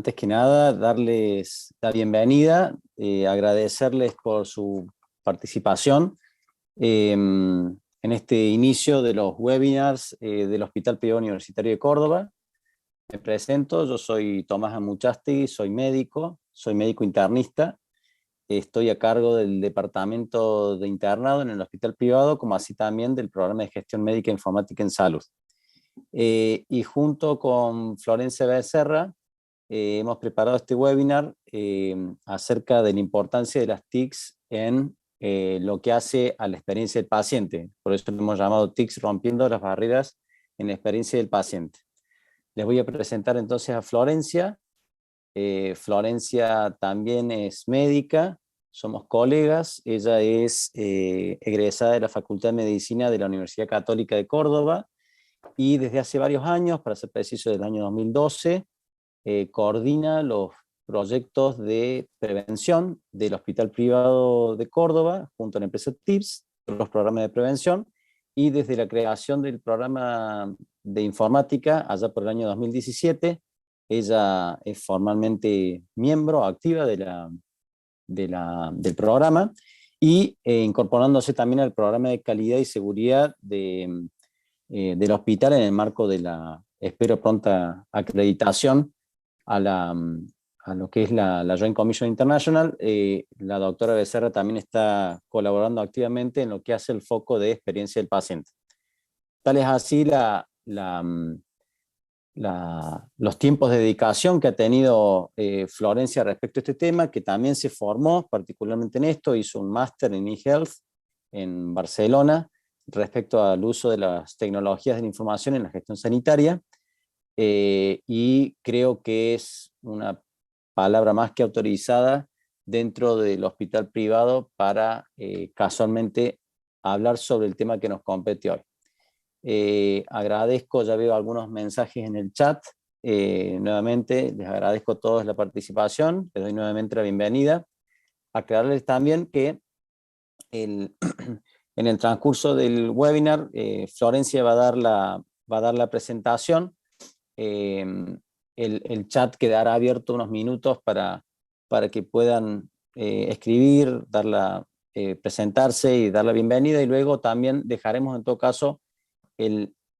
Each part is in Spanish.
Antes que nada, darles la bienvenida, agradecerles por su participación en este inicio de los webinars del Hospital Privado Universitario de Córdoba. Me presento, yo soy Tomás Amuchastegui, soy médico internista. Estoy a cargo del departamento de internado en el hospital privado, como así también del programa de gestión médica e informática en salud. Y junto con Florencia Becerra, hemos preparado este webinar acerca de la importancia de las TICs en lo que hace a la experiencia del paciente. Por eso lo hemos llamado TICs rompiendo las barreras en la experiencia del paciente. Les voy a presentar entonces a Florencia. Florencia también es médica, somos colegas. Ella es egresada de la Facultad de Medicina de la Universidad Católica de Córdoba y desde hace varios años, para ser preciso del año 2012, coordina los proyectos de prevención del Hospital Privado de Córdoba junto a la empresa TIPS, los programas de prevención, y desde la creación del programa de informática allá por el año 2017, ella es formalmente miembro activa del programa y incorporándose también al programa de calidad y seguridad del hospital en el marco de la, espero, pronta acreditación a lo que es la Joint Commission International. La doctora Becerra también está colaborando activamente en lo que hace el foco de experiencia del paciente. Tal es así los tiempos de dedicación que ha tenido Florencia respecto a este tema, que también se formó particularmente en esto, hizo un máster en eHealth en Barcelona respecto al uso de las tecnologías de la información en la gestión sanitaria, y creo que es una palabra más que autorizada dentro del hospital privado para casualmente hablar sobre el tema que nos compete hoy. Agradezco, ya veo algunos mensajes en el chat. Nuevamente les agradezco a todos la participación, les doy nuevamente la bienvenida. Aclararles también que en el transcurso del webinar Florencia va a dar la presentación. El chat quedará abierto unos minutos para que puedan escribir, presentarse y dar la bienvenida, y luego también dejaremos en todo caso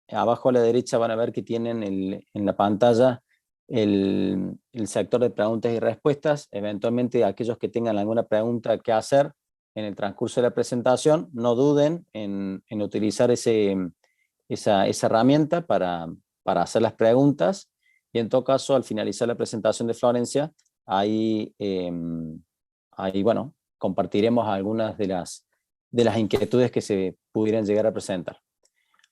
abajo a la derecha van a ver que tienen en la pantalla el sector de preguntas y respuestas. Eventualmente aquellos que tengan alguna pregunta que hacer en el transcurso de la presentación, no duden en utilizar esa herramienta para hacer las preguntas, y en todo caso al finalizar la presentación de Florencia, ahí bueno, compartiremos algunas de las inquietudes que se pudieran llegar a presentar.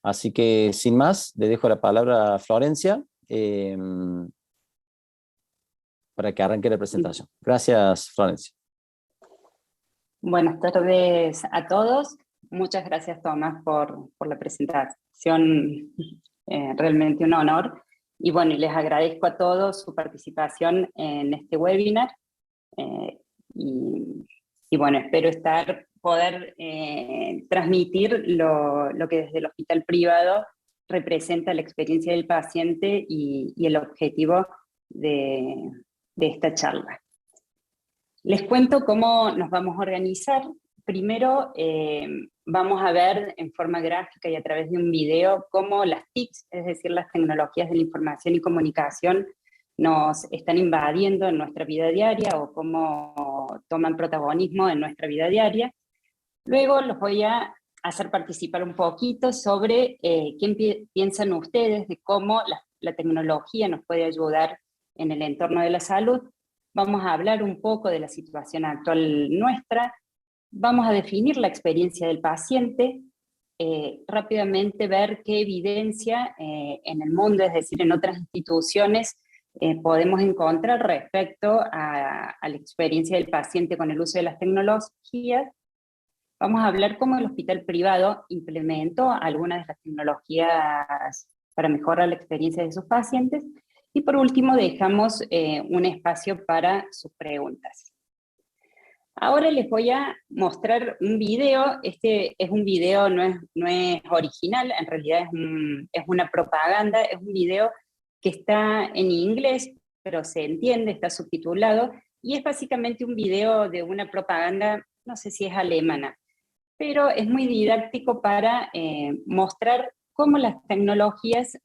Así que sin más, le dejo la palabra a Florencia para que arranque la presentación. Gracias, Florencia. Buenas tardes a todos. Muchas gracias, Tomás, por la presentación. Realmente un honor. Y bueno, les agradezco a todos su participación en este webinar. Y bueno, espero poder transmitir lo que desde el hospital privado representa la experiencia del paciente y el objetivo de esta charla. Les cuento cómo nos vamos a organizar. Primero vamos a ver en forma gráfica y a través de un video cómo las TICs, es decir, las tecnologías de la información y comunicación, nos están invadiendo en nuestra vida diaria o cómo toman protagonismo en nuestra vida diaria. Luego los voy a hacer participar un poquito sobre qué piensan ustedes de cómo la tecnología nos puede ayudar en el entorno de la salud. Vamos a hablar un poco de la situación actual nuestra, vamos a definir la experiencia del paciente, rápidamente ver qué evidencia en el mundo, es decir, en otras instituciones, podemos encontrar respecto a la experiencia del paciente con el uso de las tecnologías. Vamos a hablar cómo el hospital privado implementó algunas de las tecnologías para mejorar la experiencia de sus pacientes. Y por último dejamos un espacio para sus preguntas. Ahora les voy a mostrar un video. Este es un video, no es original, en realidad es una propaganda, es un video que está en inglés, pero se entiende, está subtitulado, y es básicamente un video de una propaganda, no sé si es alemana, pero es muy didáctico para mostrar cómo las tecnologías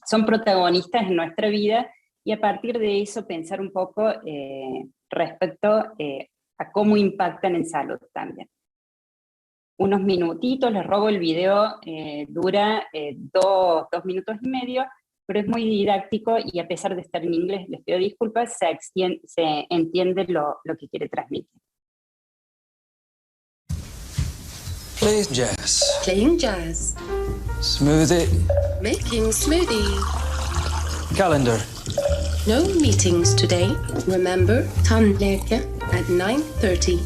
son protagonistas en nuestra vida, y a partir de eso pensar un poco respecto a cómo impactan en salud también. Unos minutitos, les robo el video, dura 2 minutos y medio, pero es muy didáctico y a pesar de estar en inglés, les pido disculpas, se entiende lo que quiere transmitir. Plays jazz. Playing jazz. Smoothie. Making smoothie. Calendar. No meetings today. Remember, tandläkare at 9:30.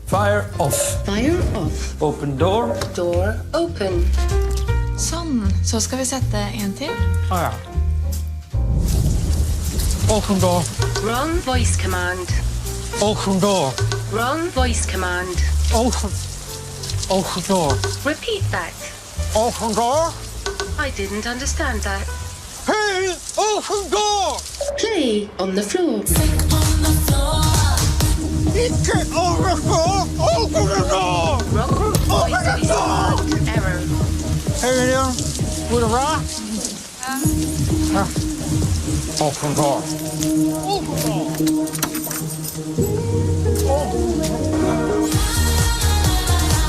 Fire off. Fire off. Open door. Door open. Sånn, så skal vi sette en til. Ah, ja. Open door. Wrong voice command. Open door. Wrong voice command. Open. Open door. Repeat that. Open door. I didn't understand that. Hey, open door. Play on the floor. Icke on the floor. Open the door. Wrong voice command. Error. Hej Miriam. Går det bra? Ja. Open door. Open door.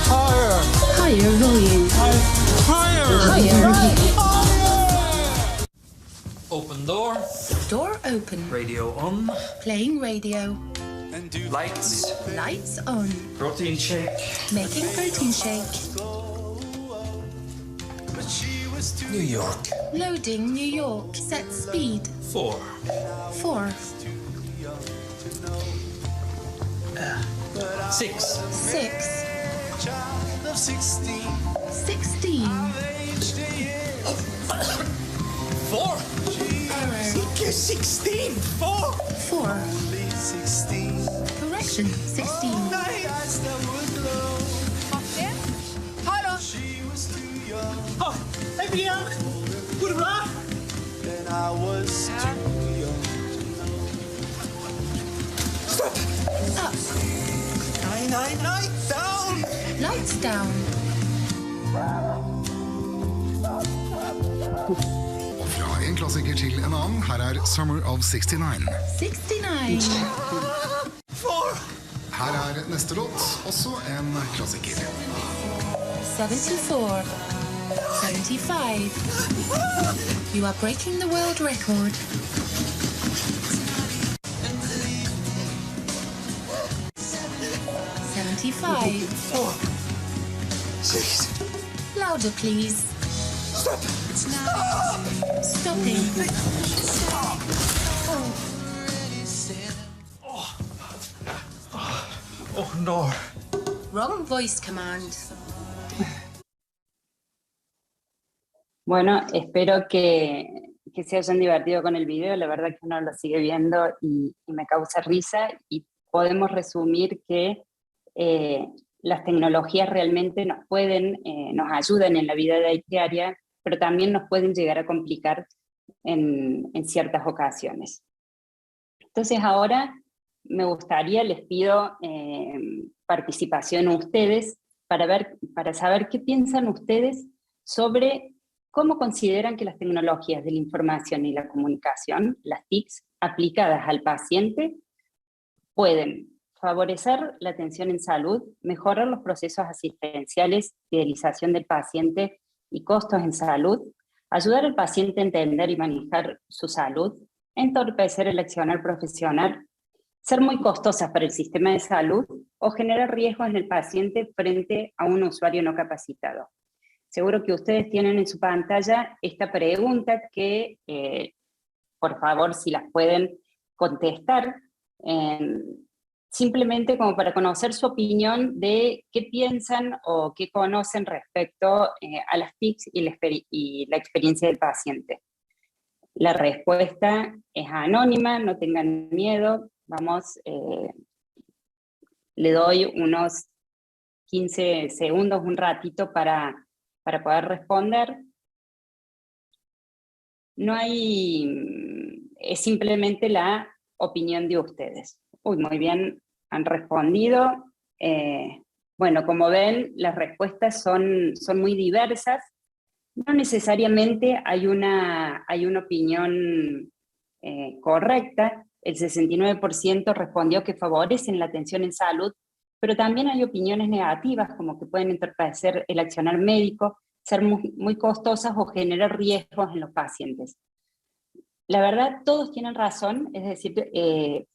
Higher. Higher volume. Higher. Higher. Open door. Door open. Radio on. Playing radio. Lights. Lights on. Protein shake. Making protein shake. New York. Loading New York. Set speed. 4. 4. 6. 6. 16. 4. Icke 16. 4. 4. Correction. 16. Hallå! Hej Miriam. Går det bra? Up. Nej, down. Lights down. Fra en klassiker til en annen, her er Summer of 69. 69. 4. Her er neste låt, også en klassiker. 74. 75. You are breaking the world record. 75. 6. Louder, please. Stop. Stopping. Open door. Wrong voice command. Bueno, espero que se hayan divertido con el video. La verdad que uno lo sigue viendo y me causa risa, y podemos resumir que las tecnologías realmente nos ayudan en la vida diaria, pero también nos pueden llegar a complicar en ciertas ocasiones. Entonces ahora les pido participación a ustedes para saber qué piensan ustedes sobre cómo consideran que las tecnologías de la información y la comunicación, las TICs, aplicadas al paciente, pueden favorecer la atención en salud, mejorar los procesos asistenciales, fidelización del paciente y costos en salud, ayudar al paciente a entender y manejar su salud, entorpecer el accionar profesional, ser muy costosas para el sistema de salud o generar riesgos en el paciente frente a un usuario no capacitado. Seguro que ustedes tienen en su pantalla esta pregunta que, por favor, si las pueden contestar, simplemente como para conocer su opinión de qué piensan o qué conocen respecto a las TICs y la experiencia del paciente. La respuesta es anónima, no tengan miedo. Vamos, le doy unos 15 segundos, un ratito para poder responder. No hay es simplemente la opinión de ustedes. Uy, muy bien, han respondido. Bueno, como ven, las respuestas son muy diversas. No necesariamente hay una opinión correcta. El 69% respondió que favorecen la atención en salud, pero también hay opiniones negativas, como que pueden entorpecer el accionar médico, ser muy costosas o generar riesgos en los pacientes. La verdad, todos tienen razón, es decir,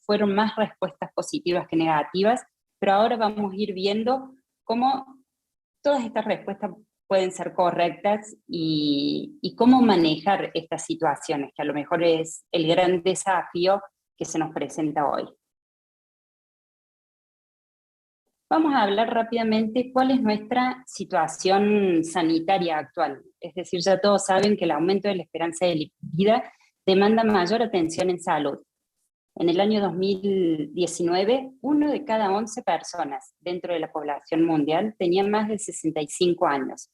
fueron más respuestas positivas que negativas, pero ahora vamos a ir viendo cómo todas estas respuestas pueden ser correctas y cómo manejar estas situaciones, que a lo mejor es el gran desafío que se nos presenta hoy. Vamos a hablar rápidamente cuál es nuestra situación sanitaria actual. Es decir, ya todos saben que el aumento de la esperanza de vida demanda mayor atención en salud. En el año 2019, 1 de cada 11 personas dentro de la población mundial tenía más de 65 años,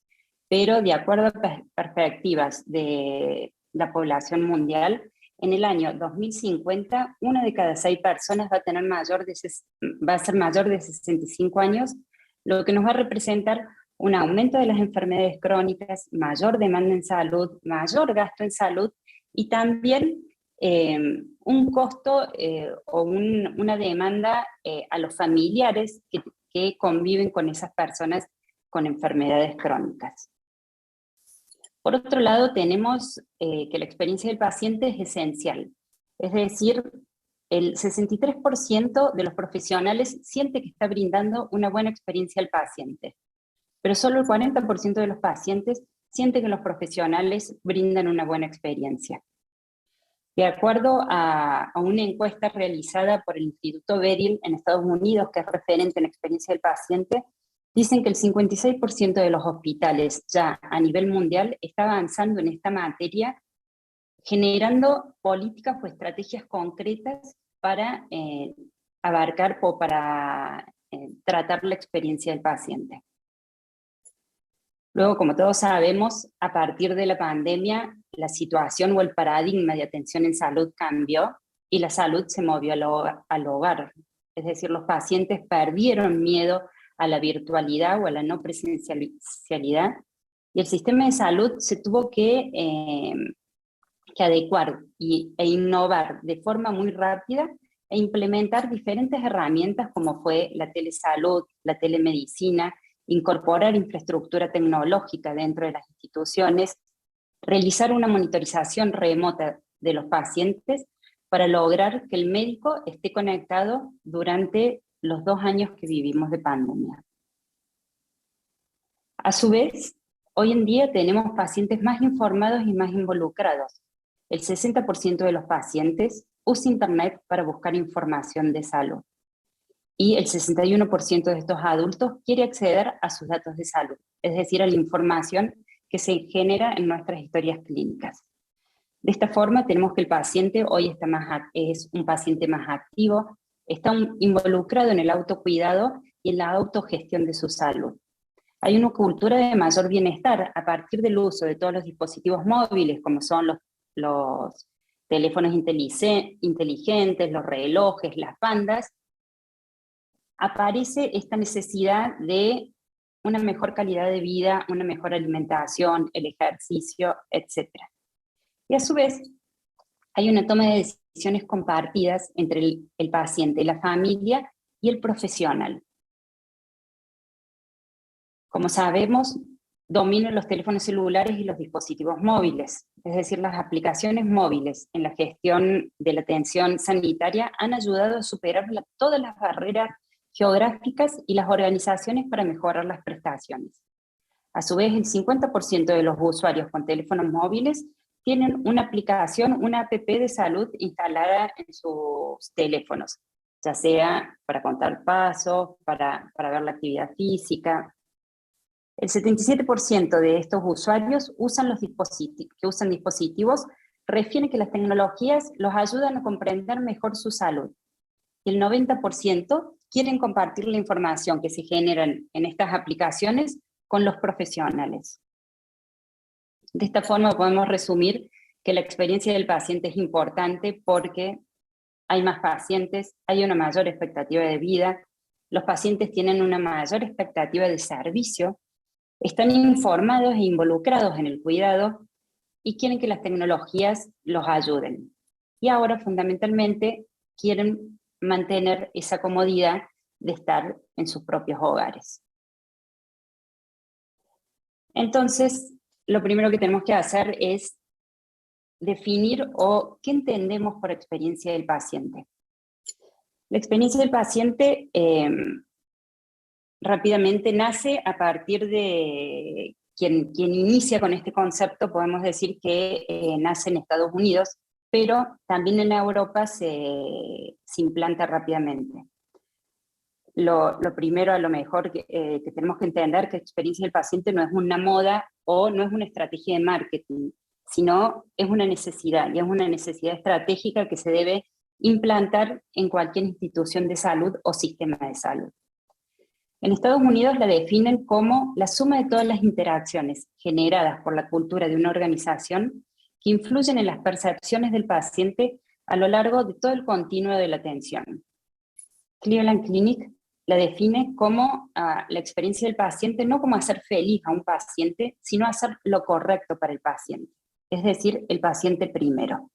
pero de acuerdo a perspectivas de la población mundial, en el año 2050, 1 de cada 6 personas va a ser mayor de 65 años, lo que nos va a representar un aumento de las enfermedades crónicas, mayor demanda en salud, mayor gasto en salud y también un costo o una demanda a los familiares que conviven con esas personas con enfermedades crónicas. Por otro lado, tenemos que la experiencia del paciente es esencial. Es decir, el 63% de los profesionales siente que está brindando una buena experiencia al paciente, pero solo el 40% de los pacientes siente que los profesionales brindan una buena experiencia. De acuerdo a una encuesta realizada por el Instituto Beryl en Estados Unidos, que es referente en la experiencia del paciente, dicen que el 56% de los hospitales ya a nivel mundial está avanzando en esta materia, generando políticas o estrategias concretas para abarcar o para tratar la experiencia del paciente. Luego, como todos sabemos, a partir de la pandemia, la situación o el paradigma de atención en salud cambió y la salud se movió al hogar. Es decir, los pacientes perdieron miedo a la virtualidad o a la no presencialidad, y el sistema de salud se tuvo que adecuar e innovar de forma muy rápida e implementar diferentes herramientas como fue la telesalud, la telemedicina, incorporar infraestructura tecnológica dentro de las instituciones, realizar una monitorización remota de los pacientes para lograr que el médico esté conectado durante los 2 años que vivimos de pandemia. A su vez, hoy en día tenemos pacientes más informados y más involucrados. El 60% de los pacientes usa Internet para buscar información de salud. Y el 61% de estos adultos quiere acceder a sus datos de salud, es decir, a la información que se genera en nuestras historias clínicas. De esta forma tenemos que el paciente hoy es un paciente más activo, está involucrado en el autocuidado y en la autogestión de su salud. Hay una cultura de mayor bienestar a partir del uso de todos los dispositivos móviles, como son los teléfonos inteligentes, los relojes, las bandas. Aparece esta necesidad de una mejor calidad de vida, una mejor alimentación, el ejercicio, etc. Y a su vez, hay una toma de decisiones compartidas entre el paciente, la familia y el profesional. Como sabemos, dominan los teléfonos celulares y los dispositivos móviles, es decir, las aplicaciones móviles en la gestión de la atención sanitaria han ayudado a superar todas las barreras geográficas y las organizaciones para mejorar las prestaciones. A su vez, el 50% de los usuarios con teléfonos móviles tienen una aplicación, una app de salud instalada en sus teléfonos, ya sea para contar pasos, para ver la actividad física. El 77% de estos usuarios que usan dispositivos refieren que las tecnologías los ayudan a comprender mejor su salud. Y el 90% quieren compartir la información que se genera en estas aplicaciones con los profesionales. De esta forma podemos resumir que la experiencia del paciente es importante porque hay más pacientes, hay una mayor expectativa de vida, los pacientes tienen una mayor expectativa de servicio, están informados e involucrados en el cuidado y quieren que las tecnologías los ayuden. Y ahora fundamentalmente quieren mantener esa comodidad de estar en sus propios hogares. Entonces, lo primero que tenemos que hacer es definir qué entendemos por experiencia del paciente. La experiencia del paciente rápidamente nace a partir de quien inicia con este concepto, podemos decir que nace en Estados Unidos, pero también en Europa se implanta rápidamente. Lo primero, a lo mejor, que tenemos que entender que experiencia del paciente no es una moda o no es una estrategia de marketing, sino es una necesidad, y es una necesidad estratégica que se debe implantar en cualquier institución de salud o sistema de salud. En Estados Unidos la definen como la suma de todas las interacciones generadas por la cultura de una organización que influyen en las percepciones del paciente a lo largo de todo el continuo de la atención. Cleveland Clinic la define como la experiencia del paciente, no como hacer feliz a un paciente, sino hacer lo correcto para el paciente, es decir, el paciente primero.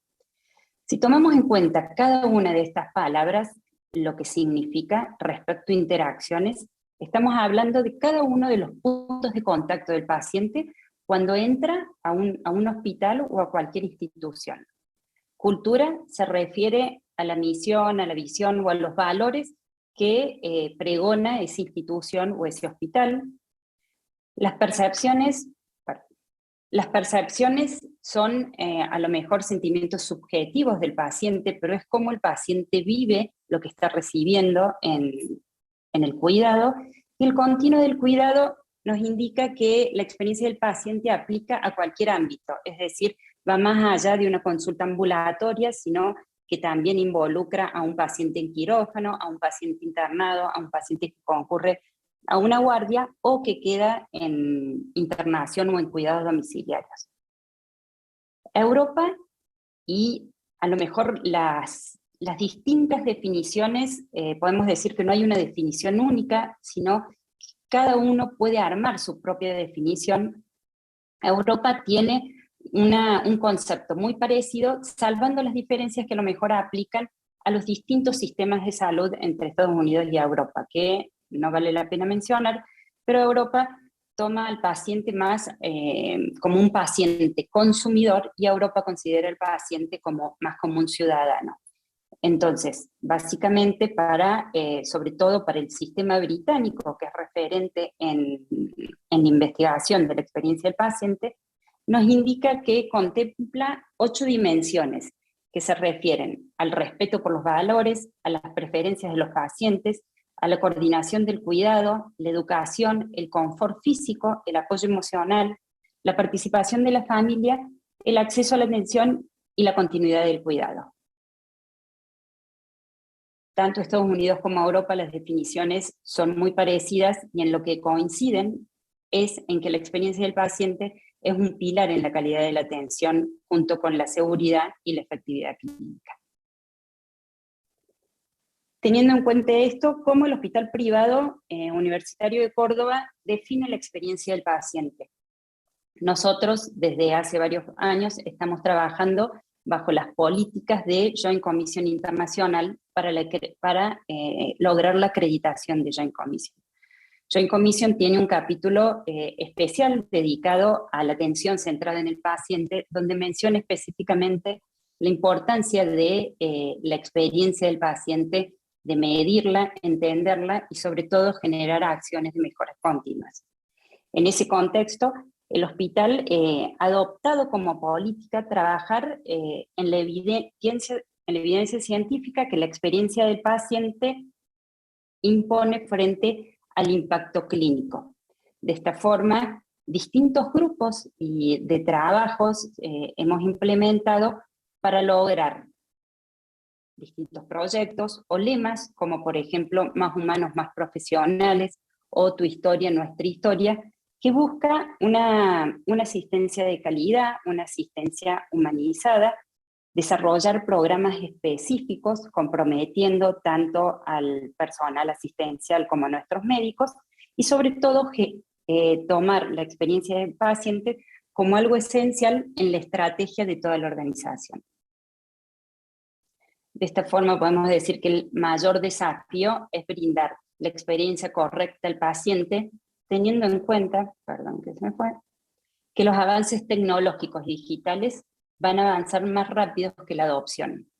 Si tomamos en cuenta cada una de estas palabras, lo que significa respecto a interacciones, estamos hablando de cada uno de los puntos de contacto del paciente cuando entra a un hospital o a cualquier institución. Cultura se refiere a la misión, a la visión o a los valores que pregona esa institución o ese hospital. Las percepciones son a lo mejor sentimientos subjetivos del paciente, pero es como el paciente vive lo que está recibiendo en el cuidado, y el continuo del cuidado nos indica que la experiencia del paciente aplica a cualquier ámbito, es decir, va más allá de una consulta ambulatoria, sino que también involucra a un paciente en quirófano, a un paciente internado, a un paciente que concurre a una guardia o que queda en internación o en cuidados domiciliarios. Europa, y a lo mejor las distintas definiciones, podemos decir que no hay una definición única, sino que cada uno puede armar su propia definición. Europa tiene un concepto muy parecido, salvando las diferencias que a lo mejor aplican a los distintos sistemas de salud entre Estados Unidos y Europa, que no vale la pena mencionar, pero Europa toma al paciente más como un paciente consumidor, y Europa considera al paciente más como un ciudadano. Entonces, básicamente sobre todo para el sistema británico, que es referente en investigación de la experiencia del paciente, nos indica que contempla 8 dimensiones que se refieren al respeto por los valores, a las preferencias de los pacientes, a la coordinación del cuidado, la educación, el confort físico, el apoyo emocional, la participación de la familia, el acceso a la atención y la continuidad del cuidado. Tanto Estados Unidos como Europa, las definiciones son muy parecidas, y en lo que coinciden es en que la experiencia del paciente es un pilar en la calidad de la atención, junto con la seguridad y la efectividad clínica. Teniendo en cuenta esto, ¿cómo el Hospital Privado Universitario de Córdoba define la experiencia del paciente? Nosotros, desde hace varios años, estamos trabajando bajo las políticas de Joint Commission Internacional para lograr la acreditación de Joint Commission. Joint Commission tiene un capítulo especial dedicado a la atención centrada en el paciente, donde menciona específicamente la importancia de la experiencia del paciente, de medirla, entenderla y sobre todo generar acciones de mejoras continuas. En ese contexto, el hospital ha adoptado como política trabajar en la evidencia científica que la experiencia del paciente impone frente al impacto clínico. De esta forma, distintos grupos de trabajos hemos implementado para lograr distintos proyectos o lemas, como por ejemplo Más humanos, más profesionales, o Tu historia, nuestra historia, que busca una asistencia de calidad, una asistencia humanizada, desarrollar programas específicos comprometiendo tanto al personal asistencial como a nuestros médicos, y sobre todo tomar la experiencia del paciente como algo esencial en la estrategia de toda la organización. De esta forma podemos decir que el mayor desafío es brindar la experiencia correcta al paciente, teniendo en cuenta, que los avances tecnológicos y digitales van a avanzar más rápido que la adopción.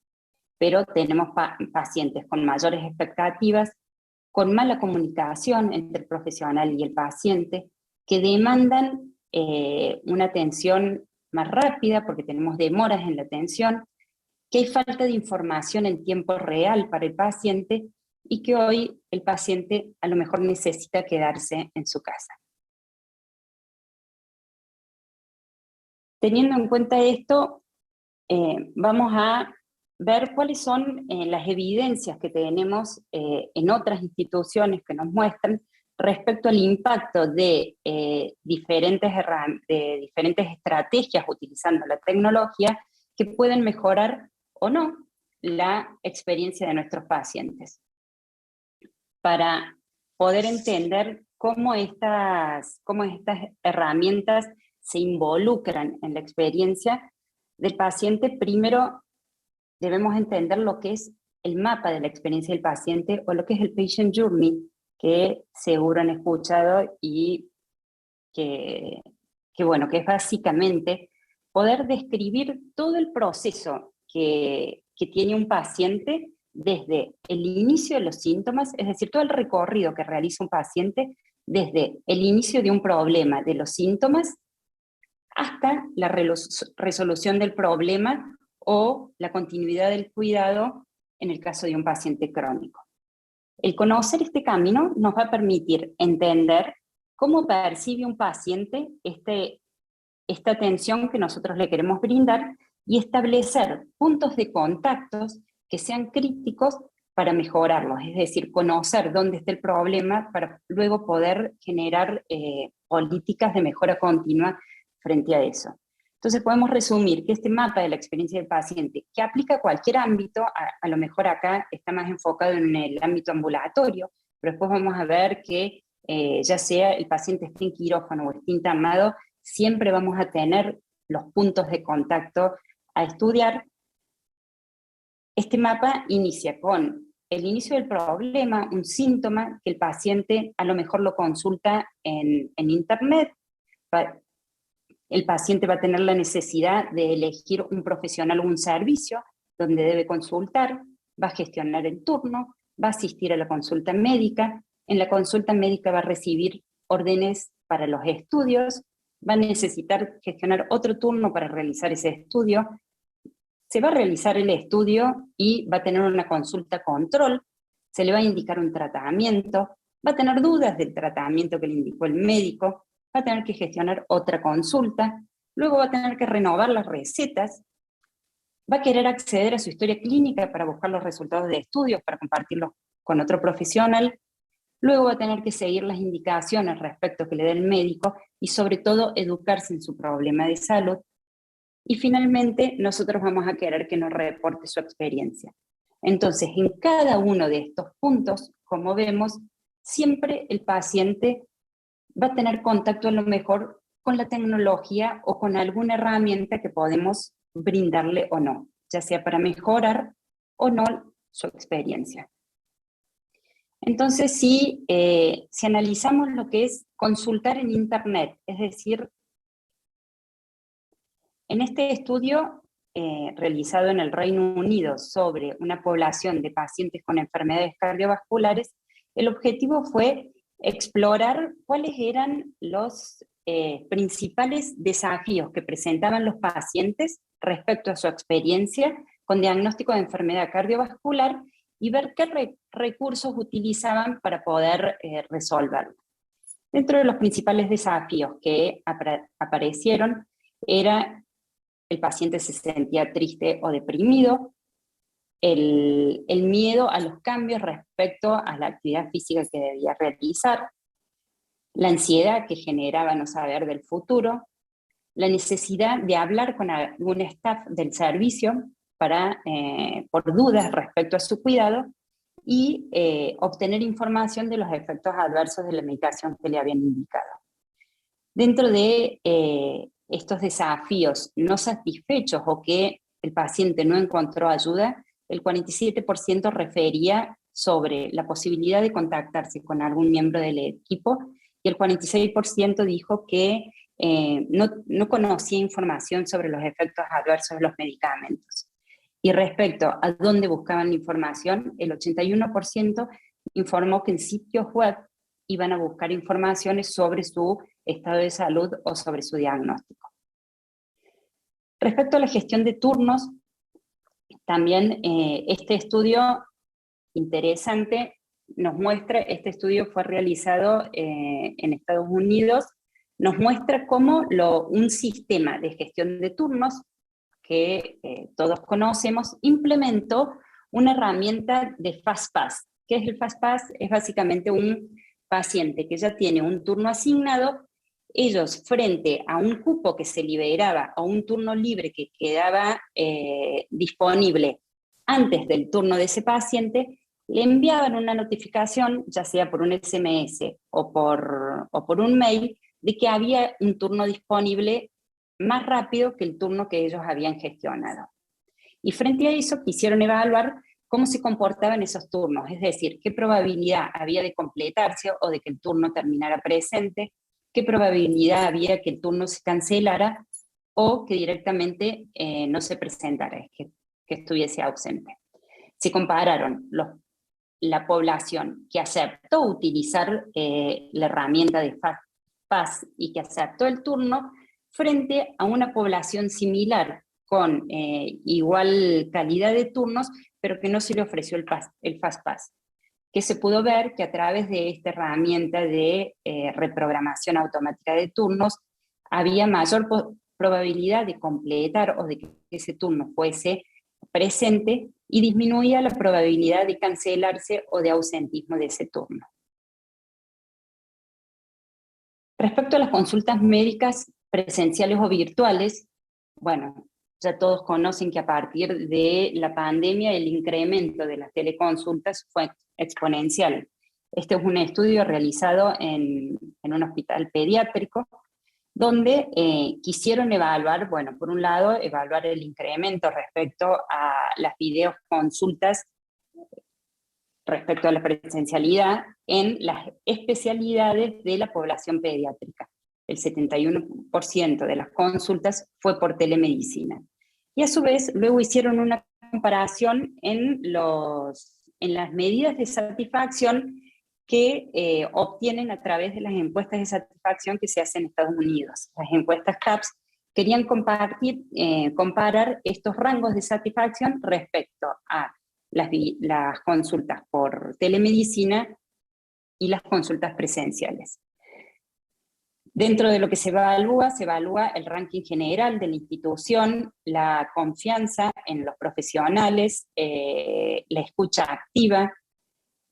Pero tenemos pacientes con mayores expectativas, con mala comunicación entre el profesional y el paciente, que demandan una atención más rápida porque tenemos demoras en la atención, que hay falta de información en tiempo real para el paciente y que hoy el paciente a lo mejor necesita quedarse en su casa. Teniendo en cuenta esto, vamos a ver cuáles son las evidencias que tenemos en otras instituciones que nos muestran respecto al impacto de diferentes estrategias utilizando la tecnología que pueden mejorar o no la experiencia de nuestros pacientes. Para poder entender cómo estas herramientas se involucran en la experiencia del paciente, primero debemos entender lo que es el mapa de la experiencia del paciente o lo que es el patient journey, que seguro han escuchado y que es básicamente poder describir todo el proceso que tiene un paciente desde el inicio de los síntomas, es decir, todo el recorrido que realiza un paciente desde el inicio de un problema, de los síntomas, hasta la resolución del problema o la continuidad del cuidado en el caso de un paciente crónico. El conocer este camino nos va a permitir entender cómo percibe un paciente esta atención que nosotros le queremos brindar y establecer puntos de contactos que sean críticos para mejorarlos, es decir, conocer dónde está el problema para luego poder generar políticas de mejora continua frente a eso. Entonces podemos resumir que este mapa de la experiencia del paciente, que aplica a cualquier ámbito, a lo mejor acá está más enfocado en el ámbito ambulatorio, pero después vamos a ver que ya sea el paciente esté en quirófano o esté internado, siempre vamos a tener los puntos de contacto a estudiar. Este mapa inicia con el inicio del problema, un síntoma que el paciente a lo mejor lo consulta en internet. El paciente va a tener la necesidad de elegir un profesional o un servicio donde debe consultar, va a gestionar el turno, va a asistir a la consulta médica. En la consulta médica va a recibir órdenes para los estudios, va a necesitar gestionar otro turno para realizar ese estudio. Se va a realizar el estudio y va a tener una consulta control, se le va a indicar un tratamiento, va a tener dudas del tratamiento que le indicó el médico, va a tener que gestionar otra consulta, luego va a tener que renovar las recetas, va a querer acceder a su historia clínica para buscar los resultados de estudios, para compartirlos con otro profesional, luego va a tener que seguir las indicaciones respecto que le dé el médico y sobre todo educarse en su problema de salud. Y finalmente, nosotros vamos a querer que nos reporte su experiencia. Entonces, en cada uno de estos puntos, como vemos, siempre el paciente va a tener contacto a lo mejor con la tecnología o con alguna herramienta que podemos brindarle o no, ya sea para mejorar o no su experiencia. Entonces, si analizamos lo que es consultar en internet, es decir, en este estudio realizado en el Reino Unido sobre una población de pacientes con enfermedades cardiovasculares, el objetivo fue explorar cuáles eran los principales desafíos que presentaban los pacientes respecto a su experiencia con diagnóstico de enfermedad cardiovascular y ver qué recursos utilizaban para poder resolverlo. Dentro de los principales desafíos que aparecieron era el paciente se sentía triste o deprimido, el miedo a los cambios respecto a la actividad física que debía realizar, la ansiedad que generaba no saber del futuro, la necesidad de hablar con algún staff del servicio por dudas respecto a su cuidado y obtener información de los efectos adversos de la medicación que le habían indicado. Dentro de estos desafíos no satisfechos o que el paciente no encontró ayuda, el 47% refería sobre la posibilidad de contactarse con algún miembro del equipo y el 46% dijo que no conocía información sobre los efectos adversos de los medicamentos. Y respecto a dónde buscaban la información, el 81% informó que en sitios web iban a buscar informaciones sobre su estado de salud o sobre su diagnóstico. Respecto a la gestión de turnos, también este estudio interesante nos muestra, este estudio fue realizado en Estados Unidos, nos muestra cómo un sistema de gestión de turnos que todos conocemos implementó una herramienta de FastPass. ¿Qué es el FastPass? Es básicamente un paciente que ya tiene un turno asignado, ellos frente a un cupo que se liberaba o un turno libre que quedaba disponible antes del turno de ese paciente, le enviaban una notificación, ya sea por un SMS o por un mail, de que había un turno disponible más rápido que el turno que ellos habían gestionado. Y frente a eso quisieron evaluar cómo se comportaban esos turnos, es decir, qué probabilidad había de completarse o de que el turno terminara presente, qué probabilidad había que el turno se cancelara o que directamente no se presentara, que estuviese ausente. Se compararon la población que aceptó utilizar la herramienta de FastPass y que aceptó el turno frente a una población similar con igual calidad de turnos, pero que no se le ofreció el FastPass. Que se pudo ver que a través de esta herramienta de reprogramación automática de turnos había mayor probabilidad de completar o de que ese turno fuese presente y disminuía la probabilidad de cancelarse o de ausentismo de ese turno. Respecto a las consultas médicas presenciales o virtuales, bueno, ya todos conocen que a partir de la pandemia el incremento de las teleconsultas fue exponencial. Este es un estudio realizado en un hospital pediátrico, donde quisieron evaluar, bueno, por un lado, evaluar el incremento respecto a las videoconsultas respecto a la presencialidad en las especialidades de la población pediátrica. El 71% de las consultas fue por telemedicina. Y a su vez, luego hicieron una comparación en las medidas de satisfacción que obtienen a través de las encuestas de satisfacción que se hacen en Estados Unidos. Las encuestas CAHPS querían comparar estos rangos de satisfacción respecto a las consultas por telemedicina y las consultas presenciales. Dentro de lo que se evalúa el ranking general de la institución, la confianza en los profesionales, la escucha activa,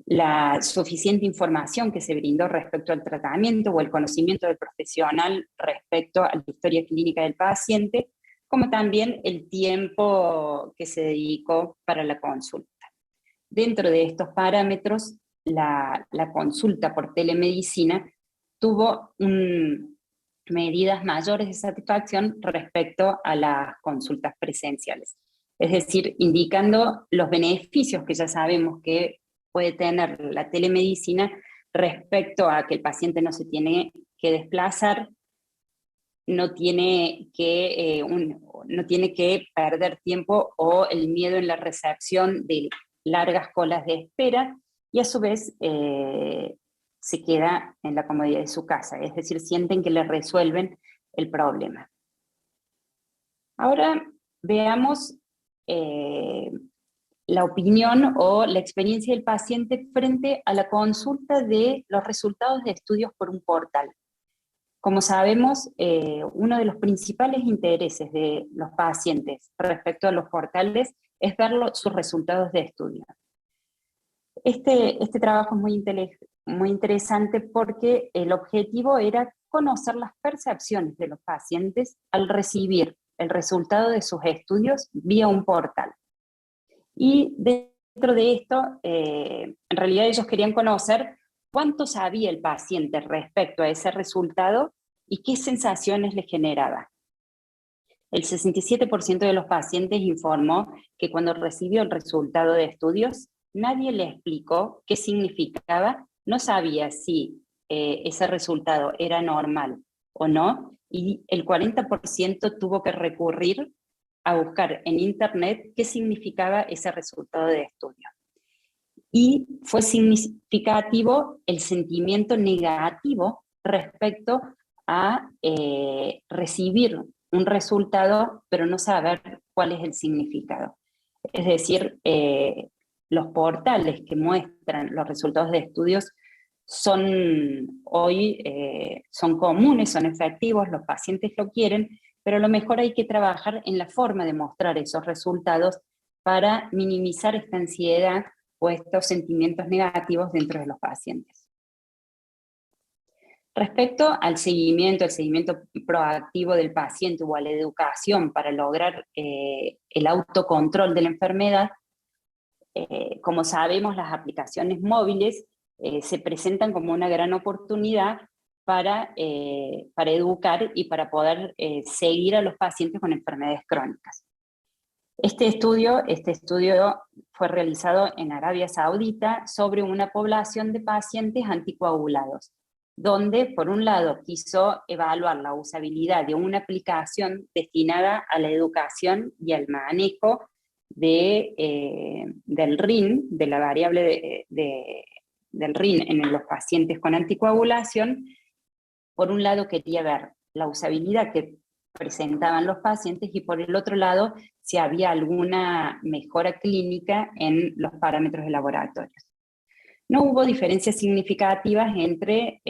la suficiente información que se brindó respecto al tratamiento o el conocimiento del profesional respecto a la historia clínica del paciente, como también el tiempo que se dedicó para la consulta. Dentro de estos parámetros, la consulta por telemedicina tuvo medidas mayores de satisfacción respecto a las consultas presenciales. Es decir, indicando los beneficios que ya sabemos que puede tener la telemedicina respecto a que el paciente no se tiene que desplazar, no tiene que perder tiempo o el miedo en la recepción de largas colas de espera, y a su vez se queda en la comodidad de su casa, es decir, sienten que le resuelven el problema. Ahora veamos la opinión o la experiencia del paciente frente a la consulta de los resultados de estudios por un portal. Como sabemos, uno de los principales intereses de los pacientes respecto a los portales es ver sus resultados de estudio. Este trabajo es muy muy interesante porque el objetivo era conocer las percepciones de los pacientes al recibir el resultado de sus estudios vía un portal. Y dentro de esto, en realidad ellos querían conocer cuánto sabía el paciente respecto a ese resultado y qué sensaciones le generaba. El 67% de los pacientes informó que cuando recibió el resultado de estudios, nadie le explicó qué significaba, no sabía si ese resultado era normal o no, y el 40% tuvo que recurrir a buscar en internet qué significaba ese resultado de estudio. Y fue significativo el sentimiento negativo respecto a recibir un resultado, pero no saber cuál es el significado. Es decir, los portales que muestran los resultados de estudios son hoy son comunes, son efectivos, los pacientes lo quieren, pero a lo mejor hay que trabajar en la forma de mostrar esos resultados para minimizar esta ansiedad o estos sentimientos negativos dentro de los pacientes. Respecto al seguimiento proactivo del paciente o a la educación para lograr el autocontrol de la enfermedad, como sabemos, las aplicaciones móviles se presentan como una gran oportunidad para educar y para poder seguir a los pacientes con enfermedades crónicas. Este estudio fue realizado en Arabia Saudita sobre una población de pacientes anticoagulados, donde por un lado quiso evaluar la usabilidad de una aplicación destinada a la educación y al manejo del RIN, de la variable del RIN en los pacientes con anticoagulación. Por un lado quería ver la usabilidad que presentaban los pacientes y por el otro lado si había alguna mejora clínica en los parámetros de laboratorios. No hubo diferencias significativas entre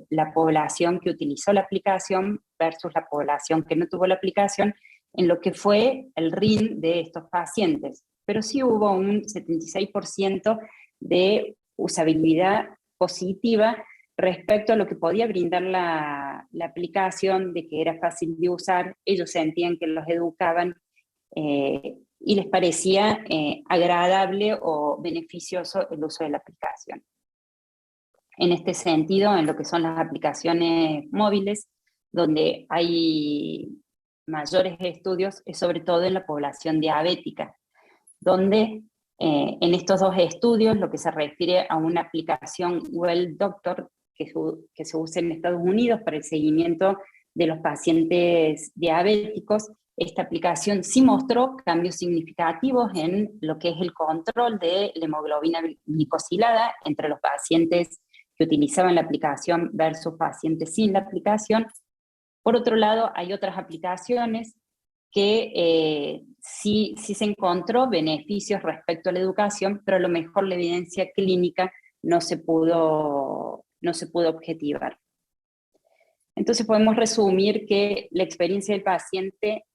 la población que utilizó la aplicación versus la población que no tuvo la aplicación en lo que fue el RIN de estos pacientes, pero sí hubo un 76% de usabilidad positiva respecto a lo que podía brindar la aplicación, de que era fácil de usar, ellos sentían que los educaban y les parecía agradable o beneficioso el uso de la aplicación. En este sentido, en lo que son las aplicaciones móviles, donde hay mayores estudios, es sobre todo en la población diabética, donde en estos dos estudios, lo que se refiere a una aplicación Well Doctor, que se usa en Estados Unidos para el seguimiento de los pacientes diabéticos, esta aplicación sí mostró cambios significativos en lo que es el control de la hemoglobina glicosilada entre los pacientes que utilizaban la aplicación versus pacientes sin la aplicación. Por otro lado, hay otras aplicaciones que sí se encontró beneficios respecto a la educación, pero a lo mejor la evidencia clínica no se pudo objetivar. Entonces podemos resumir que la experiencia del paciente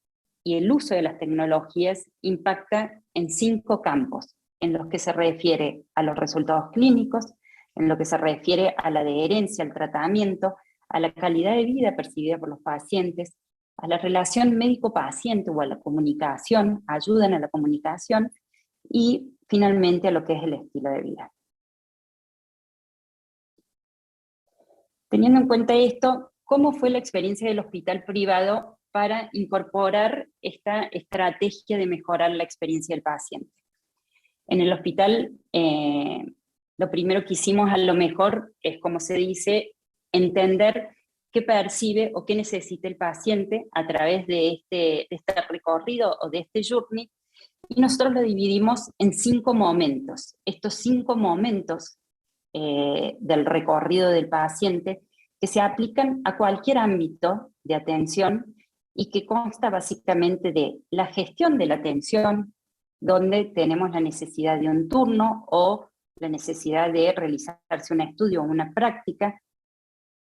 y el uso de las tecnologías impacta en 5 campos, en los que se refiere a los resultados clínicos, en lo que se refiere a la adherencia al tratamiento, a la calidad de vida percibida por los pacientes, a la relación médico-paciente o a la comunicación, ayudan a la comunicación, y finalmente a lo que es el estilo de vida. Teniendo en cuenta esto, ¿cómo fue la experiencia del hospital privado para incorporar esta estrategia de mejorar la experiencia del paciente? En el hospital, lo primero que hicimos a lo mejor es, como se dice, entender qué percibe o qué necesita el paciente a través de este recorrido o de este journey, y nosotros lo dividimos en 5 momentos. Estos 5 momentos del recorrido del paciente que se aplican a cualquier ámbito de atención y que consta básicamente de la gestión de la atención, donde tenemos la necesidad de un turno o la necesidad de realizarse un estudio o una práctica,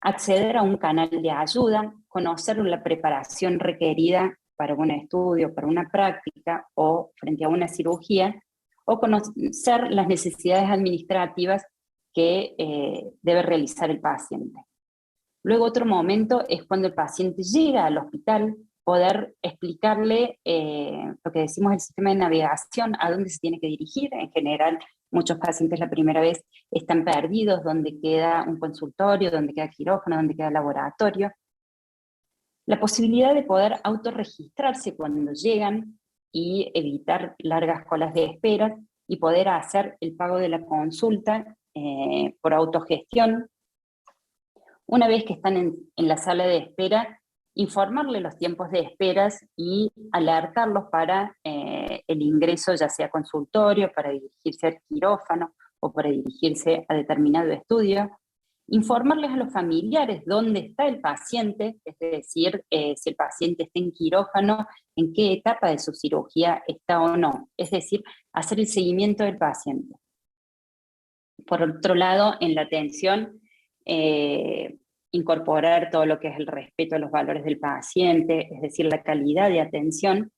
acceder a un canal de ayuda, conocer la preparación requerida para un estudio, para una práctica o frente a una cirugía, o conocer las necesidades administrativas que debe realizar el paciente. Luego otro momento es cuando el paciente llega al hospital, poder explicarle lo que decimos el sistema de navegación, a dónde se tiene que dirigir. En general, muchos pacientes la primera vez están perdidos, dónde queda un consultorio, dónde queda quirófano, dónde queda laboratorio. La posibilidad de poder autorregistrarse cuando llegan y evitar largas colas de espera y poder hacer el pago de la consulta por autogestión. Una vez que están en la sala de espera, informarle los tiempos de esperas y alertarlos para el ingreso, ya sea consultorio, para dirigirse al quirófano o para dirigirse a determinado estudio. Informarles a los familiares dónde está el paciente, es decir, si el paciente está en quirófano, en qué etapa de su cirugía está o no, es decir, hacer el seguimiento del paciente. Por otro lado, en la atención, incorporar todo lo que es el respeto a los valores del paciente, es decir, la calidad de atención,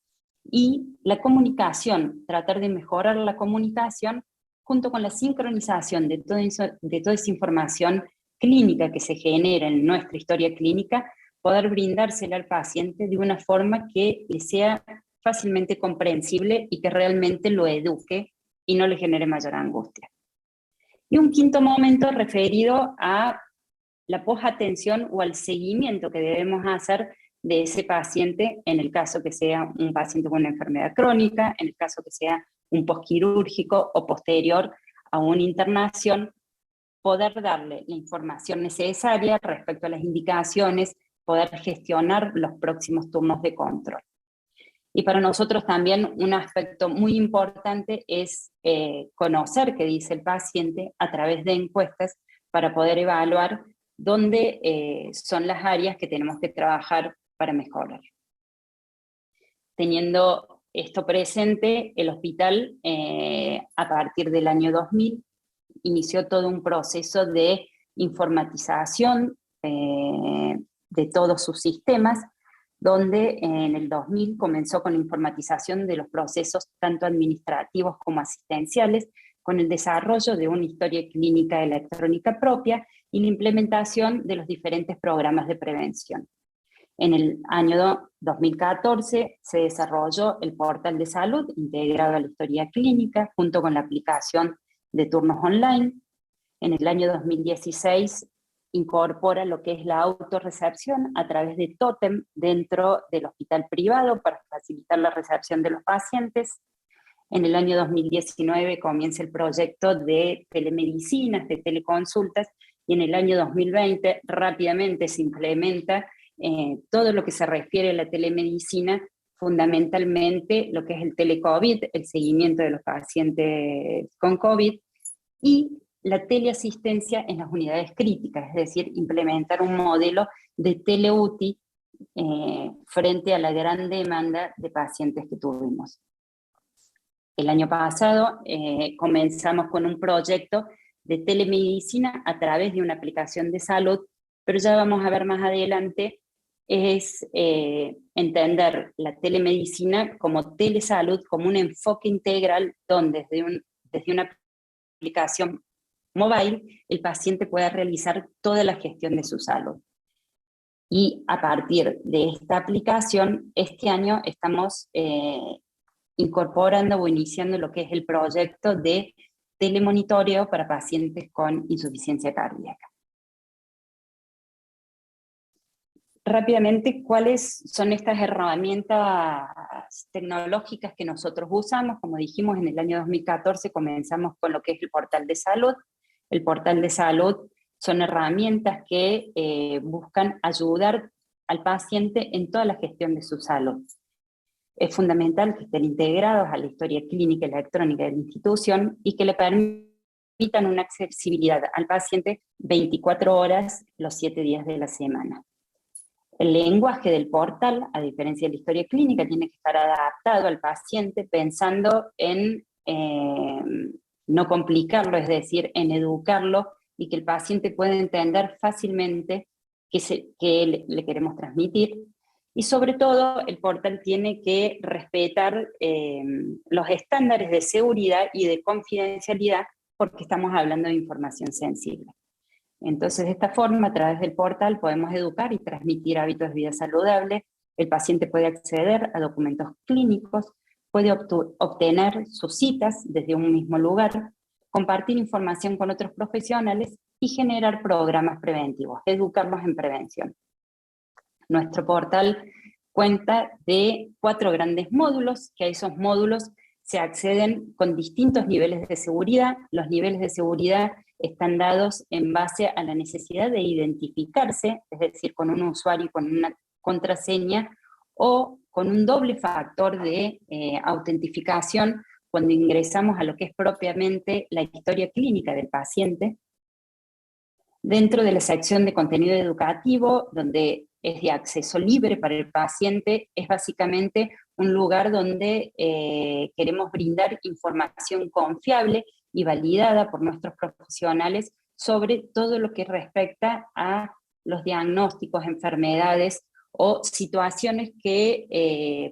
y la comunicación, tratar de mejorar la comunicación junto con la sincronización de toda esa información clínica que se genera en nuestra historia clínica, poder brindársela al paciente de una forma que le sea fácilmente comprensible y que realmente lo eduque y no le genere mayor angustia. Y un quinto momento referido a la posatención o al seguimiento que debemos hacer de ese paciente, en el caso que sea un paciente con una enfermedad crónica, en el caso que sea un posquirúrgico o posterior a una internación, poder darle la información necesaria respecto a las indicaciones, poder gestionar los próximos turnos de control. Y para nosotros también un aspecto muy importante es conocer qué dice el paciente a través de encuestas para poder evaluar dónde son las áreas que tenemos que trabajar para mejorar. Teniendo esto presente, el hospital a partir del año 2000 inició todo un proceso de informatización de todos sus sistemas, donde en el 2000 comenzó con la informatización de los procesos tanto administrativos como asistenciales, con el desarrollo de una historia clínica electrónica propia y la implementación de los diferentes programas de prevención. En el año 2014 se desarrolló el portal de salud integrado a la historia clínica junto con la aplicación de turnos online. En el año 2016 incorpora lo que es la autorrecepción a través de Totem dentro del hospital privado para facilitar la recepción de los pacientes. En el año 2019 comienza el proyecto de telemedicinas, de teleconsultas, y en el año 2020 rápidamente se implementa todo lo que se refiere a la telemedicina, fundamentalmente lo que es el telecovid, el seguimiento de los pacientes con COVID, y la teleasistencia en las unidades críticas, es decir, implementar un modelo de teleUTI frente a la gran demanda de pacientes que tuvimos. El año pasado comenzamos con un proyecto de telemedicina a través de una aplicación de salud, pero ya vamos a ver más adelante, es entender la telemedicina como telesalud, como un enfoque integral donde desde una aplicación móvil el paciente pueda realizar toda la gestión de su salud. Y a partir de esta aplicación, este año estamos incorporando o iniciando lo que es el proyecto de telemonitoreo para pacientes con insuficiencia cardíaca. Rápidamente, ¿cuáles son estas herramientas tecnológicas que nosotros usamos? Como dijimos, en el año 2014 comenzamos con lo que es el portal de salud. El portal de salud son herramientas que buscan ayudar al paciente en toda la gestión de su salud. Es fundamental que estén integrados a la historia clínica electrónica de la institución y que le permitan una accesibilidad al paciente 24 horas los 7 días de la semana. El lenguaje del portal, a diferencia de la historia clínica, tiene que estar adaptado al paciente pensando en no complicarlo, es decir, en educarlo y que el paciente pueda entender fácilmente qué le queremos transmitir. Y sobre todo, el portal tiene que respetar los estándares de seguridad y de confidencialidad porque estamos hablando de información sensible. Entonces, de esta forma, a través del portal podemos educar y transmitir hábitos de vida saludable. El paciente puede acceder a documentos clínicos, puede obtener sus citas desde un mismo lugar, compartir información con otros profesionales y generar programas preventivos, educarlos en prevención. Nuestro portal cuenta de 4 grandes módulos, que a esos módulos se acceden con distintos niveles de seguridad. Los niveles de seguridad están dados en base a la necesidad de identificarse, es decir, con un usuario y con una contraseña, o con un doble factor de autentificación cuando ingresamos a lo que es propiamente la historia clínica del paciente. Dentro de la sección de contenido educativo, donde es de acceso libre para el paciente, es básicamente un lugar donde queremos brindar información confiable y validada por nuestros profesionales sobre todo lo que respecta a los diagnósticos, enfermedades o situaciones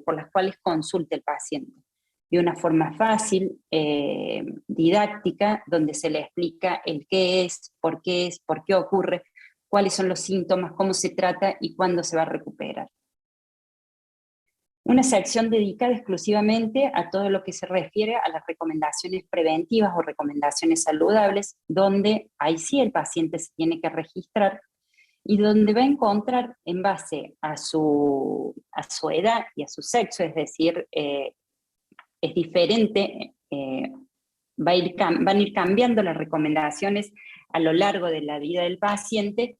por las cuales consulte el paciente. De una forma fácil, didáctica, donde se le explica el qué es, por qué ocurre, cuáles son los síntomas, cómo se trata y cuándo se va a recuperar. Una sección dedicada exclusivamente a todo lo que se refiere a las recomendaciones preventivas o recomendaciones saludables, donde ahí sí el paciente se tiene que registrar y donde va a encontrar en base a su edad y a su sexo, es decir, es diferente, van a ir cambiando las recomendaciones a lo largo de la vida del paciente,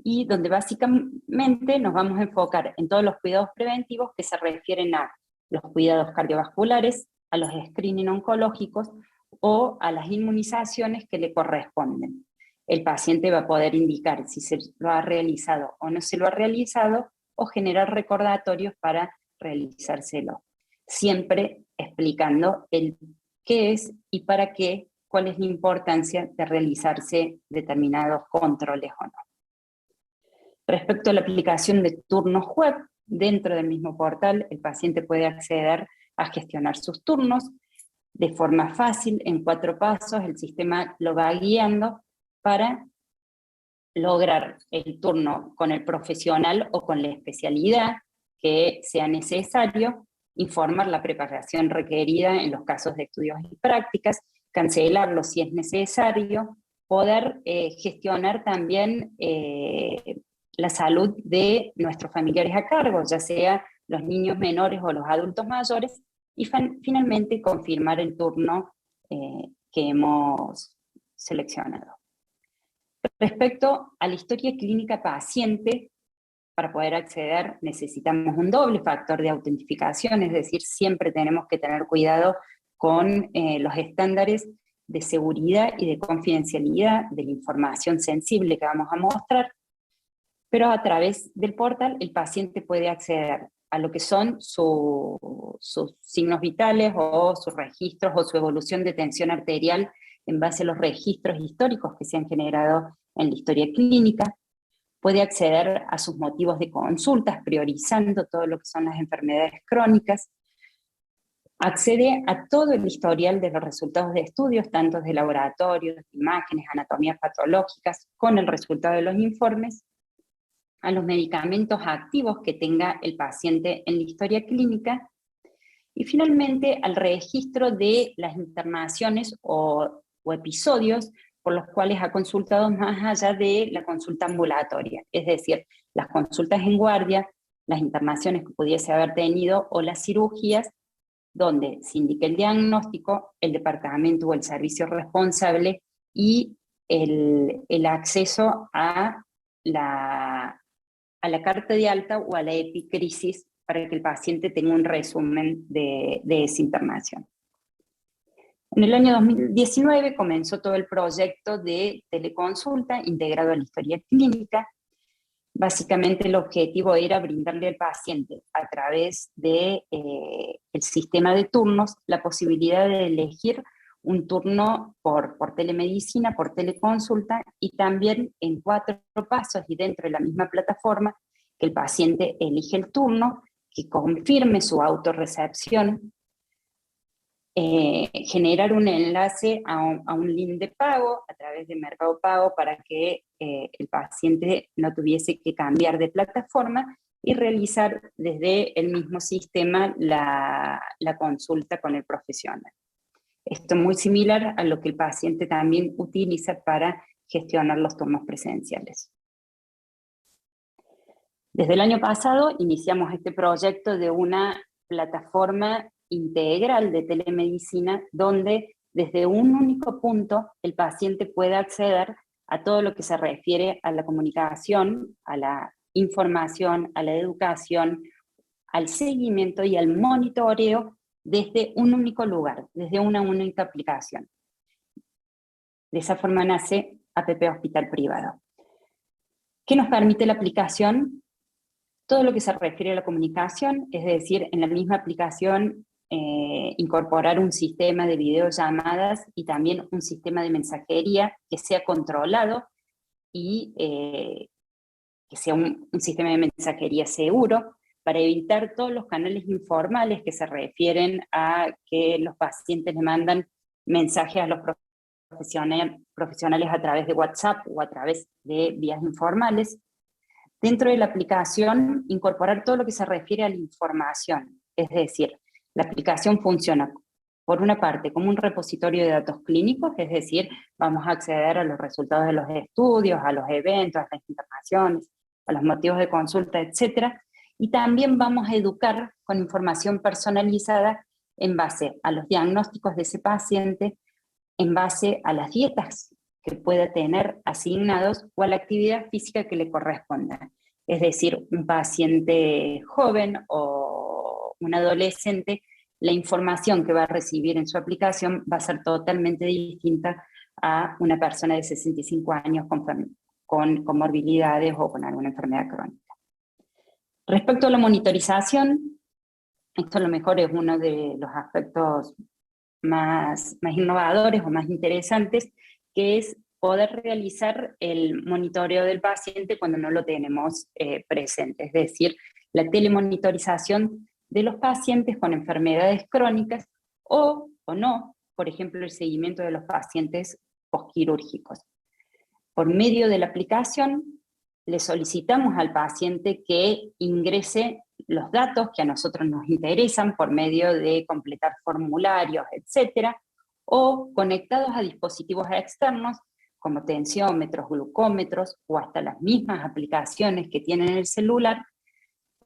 y donde básicamente nos vamos a enfocar en todos los cuidados preventivos que se refieren a los cuidados cardiovasculares, a los screening oncológicos o a las inmunizaciones que le corresponden. El paciente va a poder indicar si se lo ha realizado o no se lo ha realizado, o generar recordatorios para realizárselo. Siempre explicando el qué es y para qué, cuál es la importancia de realizarse determinados controles o no. Respecto a la aplicación de turnos web, dentro del mismo portal el paciente puede acceder a gestionar sus turnos de forma fácil, en 4 pasos. El sistema lo va guiando para lograr el turno con el profesional o con la especialidad que sea necesario, informar la preparación requerida en los casos de estudios y prácticas, cancelarlo si es necesario, poder gestionar también la salud de nuestros familiares a cargo, ya sea los niños menores o los adultos mayores, y finalmente confirmar el turno que hemos seleccionado. Respecto a la historia clínica paciente, para poder acceder necesitamos un doble factor de autentificación, es decir, siempre tenemos que tener cuidado con los estándares de seguridad y de confidencialidad de la información sensible que vamos a mostrar, pero a través del portal el paciente puede acceder a lo que son sus signos vitales o sus registros o su evolución de tensión arterial en base a los registros históricos que se han generado en la historia clínica. Puede acceder a sus motivos de consultas, priorizando todo lo que son las enfermedades crónicas. Accede a todo el historial de los resultados de estudios, tanto de laboratorios, imágenes, anatomías patológicas, con el resultado de los informes, a los medicamentos activos que tenga el paciente en la historia clínica, y finalmente al registro de las internaciones o episodios por los cuales ha consultado más allá de la consulta ambulatoria, es decir, las consultas en guardia, las internaciones que pudiese haber tenido o las cirugías, donde se indique el diagnóstico, el departamento o el servicio responsable y el acceso a la carta de alta o a la epicrisis para que el paciente tenga un resumen de esa internación. En el año 2019 comenzó todo el proyecto de teleconsulta integrado a la historia clínica. Básicamente el objetivo era brindarle al paciente a través del sistema de turnos la posibilidad de elegir un turno por telemedicina, por teleconsulta, y también en 4 pasos y dentro de la misma plataforma, que el paciente elige el turno, que confirme su autorrecepción, generar un enlace a un link de pago a través de Mercado Pago para que el paciente no tuviese que cambiar de plataforma y realizar desde el mismo sistema la consulta con el profesional. Esto es muy similar a lo que el paciente también utiliza para gestionar los turnos presenciales. Desde el año pasado iniciamos este proyecto de una plataforma integral de telemedicina donde desde un único punto el paciente puede acceder a todo lo que se refiere a la comunicación, a la información, a la educación, al seguimiento y al monitoreo desde un único lugar, desde una única aplicación. De esa forma nace APP Hospital Privado. ¿Qué nos permite la aplicación? Todo lo que se refiere a la comunicación, es decir, en la misma aplicación incorporar un sistema de videollamadas y también un sistema de mensajería que sea controlado y que sea un sistema de mensajería seguro para evitar todos los canales informales que se refieren a que los pacientes le mandan mensajes a los profesionales a través de WhatsApp o a través de vías informales. Dentro de la aplicación, incorporar todo lo que se refiere a la información, es decir, la aplicación funciona, por una parte, como un repositorio de datos clínicos, es decir, vamos a acceder a los resultados de los estudios, a los eventos, a las internaciones, a los motivos de consulta, etc. Y también vamos a educar con información personalizada en base a los diagnósticos de ese paciente, en base a las dietas que pueda tener asignados o a la actividad física que le corresponda. Es decir, un paciente joven o un adolescente, la información que va a recibir en su aplicación va a ser totalmente distinta a una persona de 65 años con comorbilidades o con alguna enfermedad crónica. Respecto a la monitorización, esto a lo mejor es uno de los aspectos más innovadores o más interesantes, que es poder realizar el monitoreo del paciente cuando no lo tenemos presente, es decir, la telemonitorización de los pacientes con enfermedades crónicas o no, por ejemplo, el seguimiento de los pacientes posquirúrgicos. Por medio de la aplicación, le solicitamos al paciente que ingrese los datos que a nosotros nos interesan por medio de completar formularios, etc., o conectados a dispositivos externos como tensiómetros, glucómetros o hasta las mismas aplicaciones que tienen en el celular.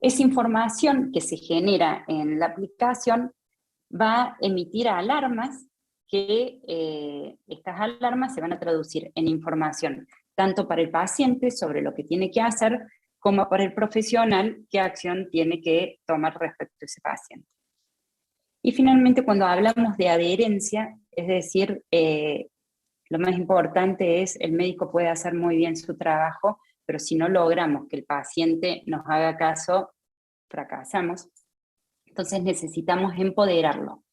Esa información que se genera en la aplicación va a emitir alarmas que estas alarmas se van a traducir en información tanto para el paciente sobre lo que tiene que hacer como para el profesional qué acción tiene que tomar respecto a ese paciente. Y finalmente, cuando hablamos de adherencia, es decir, lo más importante es el médico puede hacer muy bien su trabajo, pero si no logramos que el paciente nos haga caso, fracasamos. Entonces necesitamos empoderarlo.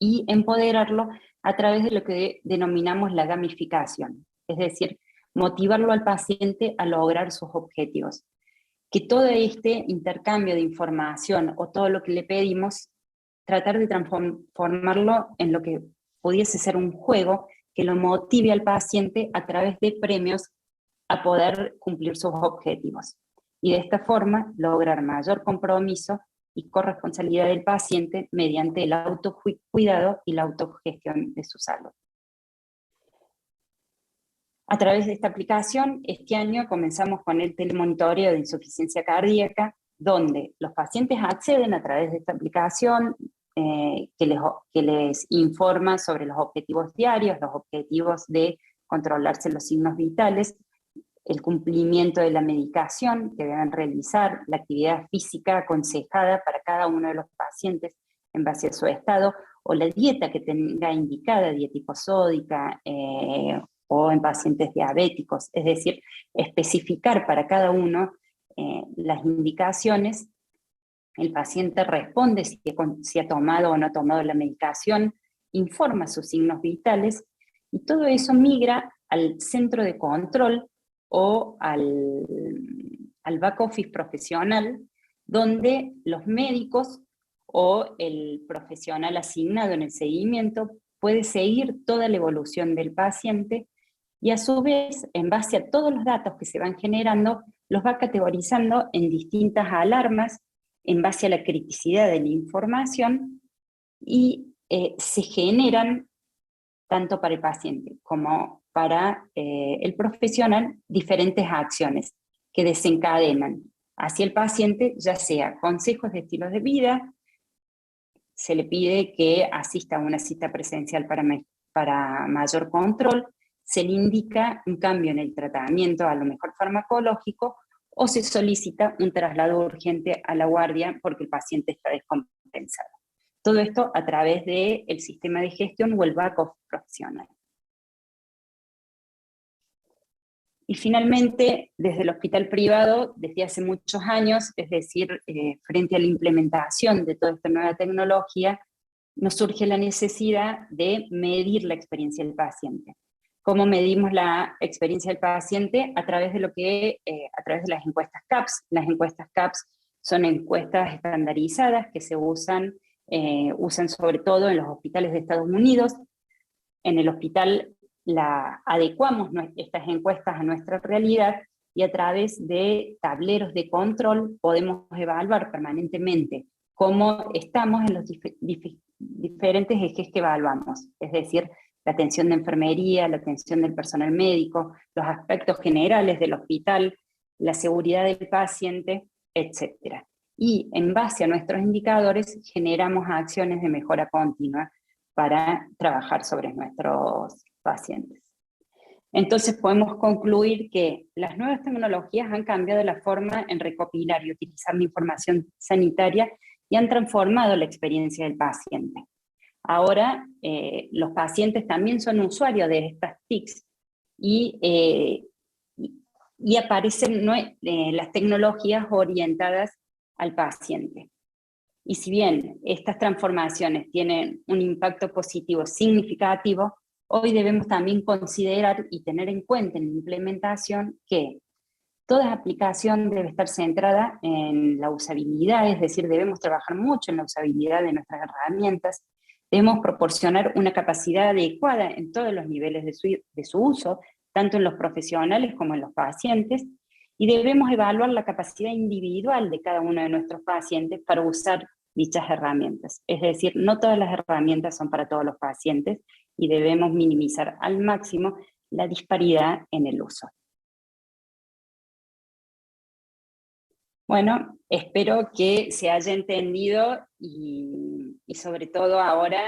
Y empoderarlo a través de lo que denominamos la gamificación. Es decir, motivarlo al paciente a lograr sus objetivos. Que todo este intercambio de información o todo lo que le pedimos, tratar de transformarlo en lo que pudiese ser un juego que lo motive al paciente a través de premios a poder cumplir sus objetivos. Y de esta forma lograr mayor compromiso y corresponsabilidad del paciente mediante el autocuidado y la autogestión de su salud. A través de esta aplicación, este año comenzamos con el telemonitoreo de insuficiencia cardíaca, donde los pacientes acceden a través de esta aplicación que les informa sobre los objetivos diarios, los objetivos de controlarse los signos vitales, el cumplimiento de la medicación que deben realizar, la actividad física aconsejada para cada uno de los pacientes en base a su estado, o la dieta que tenga indicada, dieta hiposódica, o en pacientes diabéticos, es decir, especificar para cada uno las indicaciones. El paciente responde si ha tomado o no ha tomado la medicación, informa sus signos vitales, y todo eso migra al centro de control o al back office profesional, donde los médicos o el profesional asignado en el seguimiento puede seguir toda la evolución del paciente y a su vez, en base a todos los datos que se van generando, los va categorizando en distintas alarmas en base a la criticidad de la información y se generan, tanto para el paciente como para el profesional, diferentes acciones que desencadenan hacia el paciente, ya sea consejos de estilos de vida, se le pide que asista a una cita presencial para mayor control, se le indica un cambio en el tratamiento, a lo mejor farmacológico, o se solicita un traslado urgente a la guardia porque el paciente está descompensado. Todo esto a través del sistema de gestión o el back office profesional. Y finalmente, desde el hospital privado, desde hace muchos años, es decir, frente a la implementación de toda esta nueva tecnología, nos surge la necesidad de medir la experiencia del paciente. ¿Cómo medimos la experiencia del paciente? A través de a través de las encuestas CAPS. Las encuestas CAPS son encuestas estandarizadas que se usan sobre todo en los hospitales de Estados Unidos. En el hospital adecuamos estas encuestas a nuestra realidad y a través de tableros de control podemos evaluar permanentemente cómo estamos en los diferentes ejes que evaluamos, es decir, la atención de enfermería, la atención del personal médico, los aspectos generales del hospital, la seguridad del paciente, etc. Y en base a nuestros indicadores generamos acciones de mejora continua para trabajar sobre nuestros pacientes. Entonces podemos concluir que las nuevas tecnologías han cambiado la forma en recopilar y utilizar la información sanitaria y han transformado la experiencia del paciente. Ahora los pacientes también son usuarios de estas TICs y aparecen las tecnologías orientadas al paciente. Y si bien estas transformaciones tienen un impacto positivo significativo, hoy debemos también considerar y tener en cuenta en la implementación que toda aplicación debe estar centrada en la usabilidad, es decir, debemos trabajar mucho en la usabilidad de nuestras herramientas, debemos proporcionar una capacidad adecuada en todos los niveles de su uso, tanto en los profesionales como en los pacientes, y debemos evaluar la capacidad individual de cada uno de nuestros pacientes para usar dichas herramientas. Es decir, no todas las herramientas son para todos los pacientes y debemos minimizar al máximo la disparidad en el uso. Bueno, espero que se haya entendido y sobre todo ahora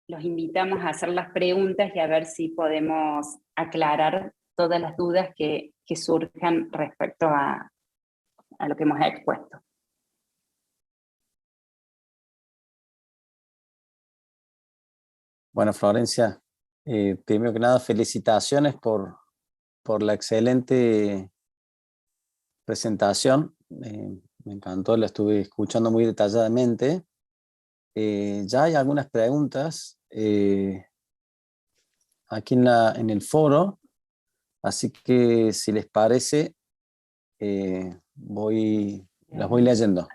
los invitamos a hacer las preguntas y a ver si podemos aclarar todas las dudas que surjan respecto a lo que hemos expuesto. Bueno, Florencia, primero que nada, felicitaciones por la excelente presentación. Me encantó, la estuve escuchando muy detalladamente. Ya hay algunas preguntas aquí en el foro, así que si les parece, las voy leyendo.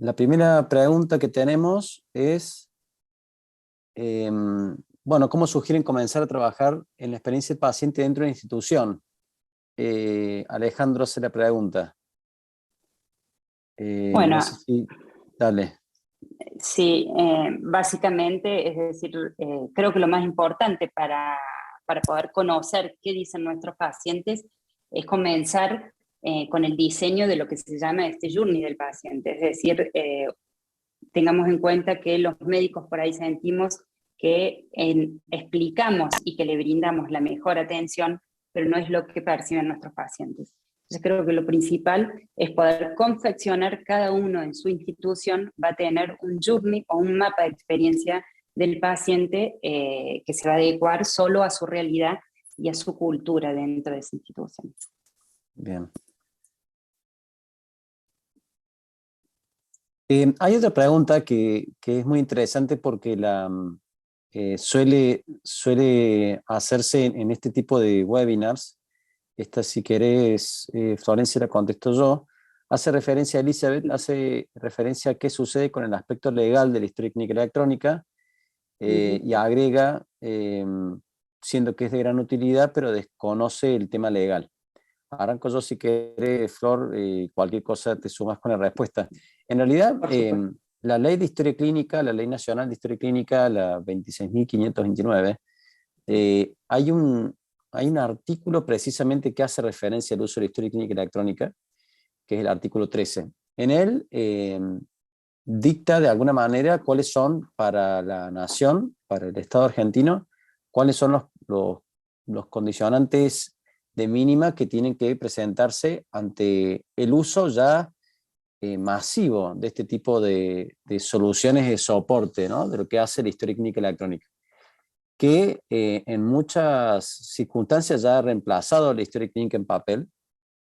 La primera pregunta que tenemos es, bueno, ¿cómo sugieren comenzar a trabajar en la experiencia del paciente dentro de la institución? Alejandro se la pregunta. Bueno, no sé si, dale. Sí, básicamente, es decir, creo que lo más importante para poder conocer qué dicen nuestros pacientes es comenzar con el diseño de lo que se llama este journey del paciente. Es decir, tengamos en cuenta que los médicos por ahí sentimos que explicamos y que le brindamos la mejor atención, pero no es lo que perciben nuestros pacientes. Entonces creo que lo principal es poder confeccionar, cada uno en su institución va a tener un journey o un mapa de experiencia del paciente que se va a adecuar solo a su realidad y a su cultura dentro de esa institución. Bien. Hay otra pregunta que es muy interesante porque suele hacerse en este tipo de webinars. Esta, si querés, Florencia, la contesto yo. hace referencia, Elizabeth, hace referencia a qué sucede con el aspecto legal de la historia clínica electrónica, y agrega, siendo que es de gran utilidad, pero desconoce el tema legal. Arranco yo si querés, Flor, cualquier cosa te sumas con la respuesta. En realidad, la ley de historia clínica, la ley nacional de historia clínica, la 26.529, hay un artículo precisamente que hace referencia al uso de la historia clínica electrónica, que es el artículo 13. En él dicta de alguna manera cuáles son para la nación, para el Estado argentino, cuáles son los condicionantes de mínima que tienen que presentarse ante el uso ya masivo de este tipo de soluciones de soporte, ¿no? De lo que hace la historia clínica electrónica, que en muchas circunstancias ya ha reemplazado la historia clínica en papel,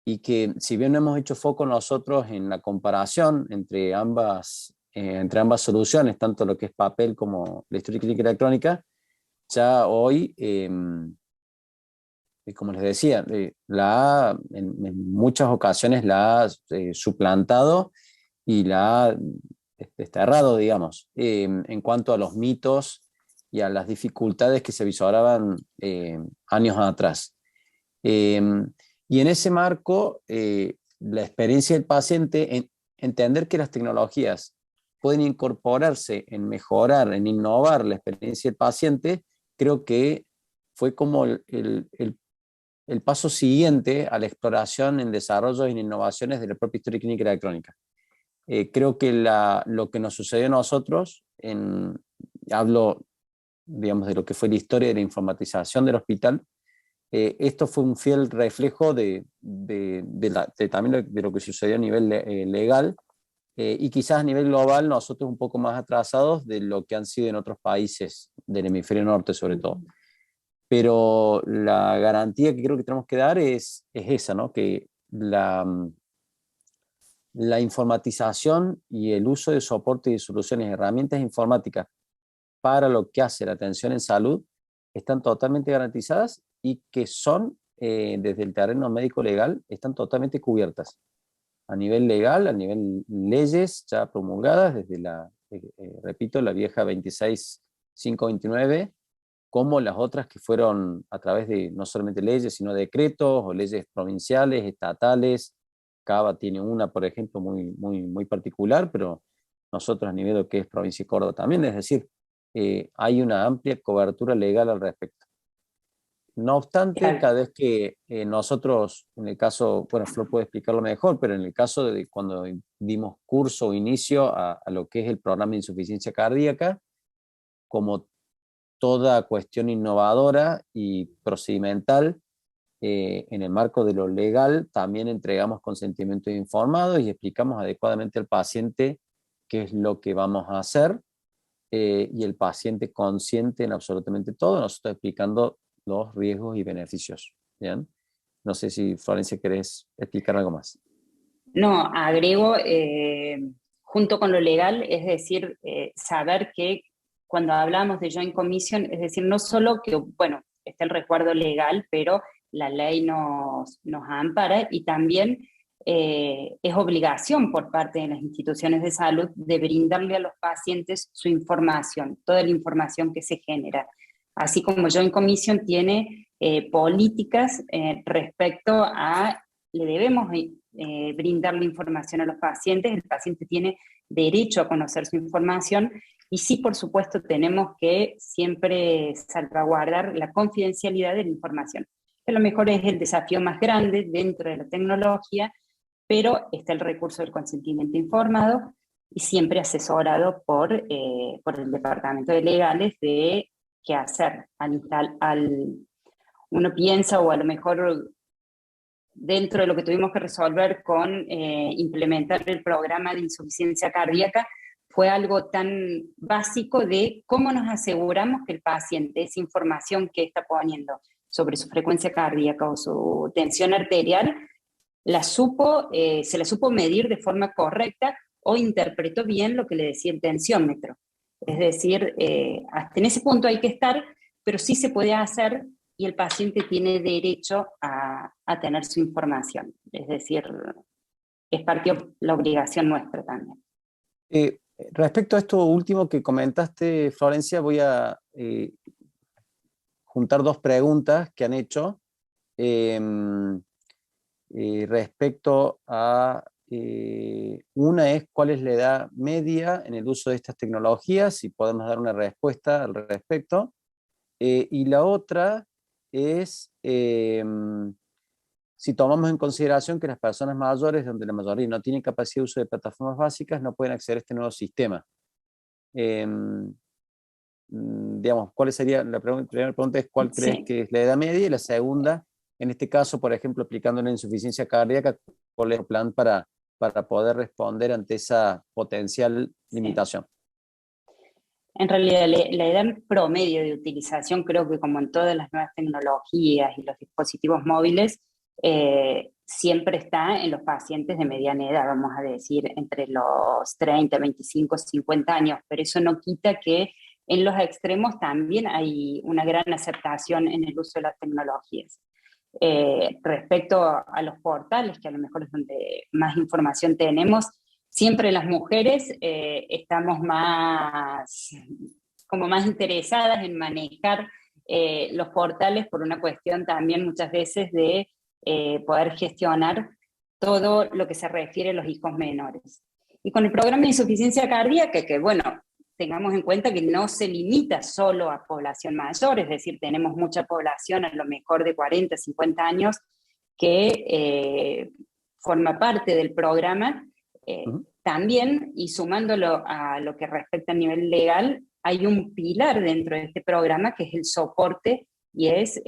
y que si bien no hemos hecho foco nosotros en la comparación entre ambas soluciones, tanto lo que es papel como la historia clínica electrónica, ya hoy, como les decía, en muchas ocasiones la ha suplantado y la ha desterrado, digamos, en cuanto a los mitos y a las dificultades que se visoraban años atrás. Y en ese marco, la experiencia del paciente, entender que las tecnologías pueden incorporarse en mejorar, en innovar la experiencia del paciente, creo que fue como el paso siguiente a la exploración en desarrollos y en innovaciones de la propia historia clínica electrónica. Creo que lo que nos sucedió a nosotros, hablo, digamos, de lo que fue la historia de la informatización del hospital, esto fue un fiel reflejo también de lo que sucedió a nivel legal, y quizás a nivel global nosotros un poco más atrasados de lo que han sido en otros países del hemisferio norte sobre todo. Pero la garantía que creo que tenemos que dar es esa, ¿no? Que la informatización y el uso de soporte y soluciones, herramientas informáticas para lo que hace la atención en salud están totalmente garantizadas, y que son, desde el terreno médico-legal, están totalmente cubiertas. A nivel legal, a nivel leyes ya promulgadas, desde repito, la vieja 26.529, como las otras que fueron a través de no solamente leyes, sino decretos o leyes provinciales, estatales. Cava tiene una, por ejemplo, muy, muy, muy particular, pero nosotros a nivel de lo que es provincia de Córdoba también, es decir, hay una amplia cobertura legal al respecto. No obstante, Claro. cada vez que nosotros, en el caso, bueno, Flor puede explicarlo mejor, pero en el caso de cuando dimos curso o inicio a lo que es el programa de insuficiencia cardíaca, como toda cuestión innovadora y procedimental, en el marco de lo legal, también entregamos consentimientos informados y explicamos adecuadamente al paciente qué es lo que vamos a hacer, y el paciente consciente en absolutamente todo, nosotros explicando los riesgos y beneficios. ¿Bien? No sé si, Florencia, querés explicar algo más. No, agrego, junto con lo legal, es decir, saber que cuando hablamos de Joint Commission, es decir, no solo que, bueno, está el resguardo legal, pero la ley nos ampara, y también es obligación por parte de las instituciones de salud de brindarle a los pacientes su información, toda la información que se genera. Así como Joint Commission tiene políticas respecto a, le debemos brindarle información a los pacientes, el paciente tiene derecho a conocer su información, y sí, por supuesto, tenemos que siempre salvaguardar la confidencialidad de la información. A lo mejor es el desafío más grande dentro de la tecnología, pero está el recurso del consentimiento informado, y siempre asesorado por el Departamento de Legales de qué hacer. Uno piensa, o a lo mejor dentro de lo que tuvimos que resolver con implementar el programa de insuficiencia cardíaca, fue algo tan básico de cómo nos aseguramos que el paciente, esa información que está poniendo sobre su frecuencia cardíaca o su tensión arterial, se la supo medir de forma correcta o interpretó bien lo que le decía el tensiómetro. Es decir, hasta en ese punto hay que estar, pero sí se puede hacer, y el paciente tiene derecho a tener su información. Es decir, es parte de la obligación nuestra también. Respecto a esto último que comentaste, Florencia, voy a juntar dos preguntas que han hecho respecto a... una es cuál es la edad media en el uso de estas tecnologías, si podemos dar una respuesta al respecto. Y la otra es si tomamos en consideración que las personas mayores, donde la mayoría no tienen capacidad de uso de plataformas básicas, no pueden acceder a este nuevo sistema. Digamos, ¿cuál sería la primera pregunta? Es ¿cuál crees que es la edad media? Y la segunda, en este caso, por ejemplo, aplicando la insuficiencia cardíaca, ¿cuál es el plan para poder responder ante esa potencial limitación? En realidad, la edad promedio de utilización, creo que como en todas las nuevas tecnologías y los dispositivos móviles, siempre está en los pacientes de mediana edad, vamos a decir, entre los 30, 25, 50 años, pero eso no quita que en los extremos también hay una gran aceptación en el uso de las tecnologías. Respecto a los portales, que a lo mejor es donde más información tenemos, siempre las mujeres estamos como más interesadas en manejar los portales por una cuestión también muchas veces de poder gestionar todo lo que se refiere a los hijos menores. Y con el programa de insuficiencia cardíaca, que bueno, tengamos en cuenta que no se limita solo a población mayor, es decir, tenemos mucha población a lo mejor de 40, 50 años que forma parte del programa. También, y sumándolo a lo que respecta a nivel legal, hay un pilar dentro de este programa que es el soporte y es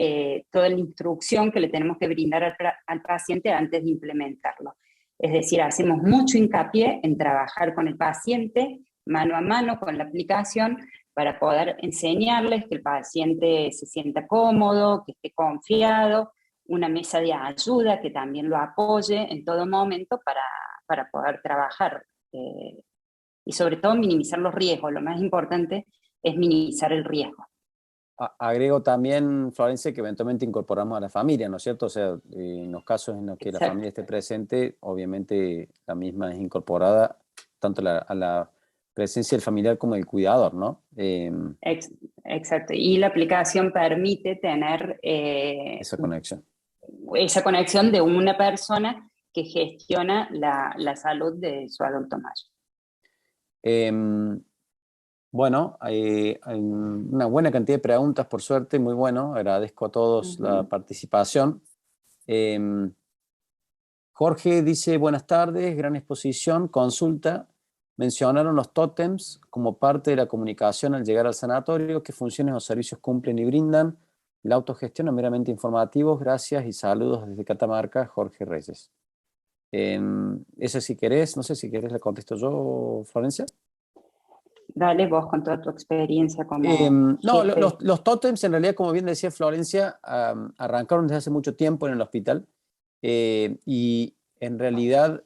toda la instrucción que le tenemos que brindar al paciente antes de implementarlo. Es decir, hacemos mucho hincapié en trabajar con el paciente mano a mano con la aplicación para poder enseñarles que el paciente se sienta cómodo, que esté confiado, una mesa de ayuda que también lo apoye en todo momento para poder trabajar y sobre todo minimizar los riesgos. Lo más importante es minimizar el riesgo. Agrego también, Florencia, que eventualmente incorporamos a la familia, ¿no es cierto? O sea, en los casos en los que Exacto. la familia esté presente, obviamente la misma es incorporada tanto a la presencia del familiar como del cuidador, ¿no? Exacto. Y la aplicación permite tener esa conexión. Esa conexión de una persona que gestiona la salud de su adulto mayor. Bueno, hay una buena cantidad de preguntas, por suerte, muy bueno. Agradezco a todos la participación. Jorge dice, buenas tardes, gran exposición, consulta. Mencionaron los tótems como parte de la comunicación al llegar al sanatorio. ¿Qué funciones o servicios cumplen y brindan? La autogestión o meramente informativos. Gracias y saludos desde Catamarca, Jorge Reyes. Eso si querés, no sé si querés la contesto yo, Florencia. Dale vos con toda tu experiencia como no, los tótems en realidad, como bien decía Florencia, arrancaron desde hace mucho tiempo en el hospital y en realidad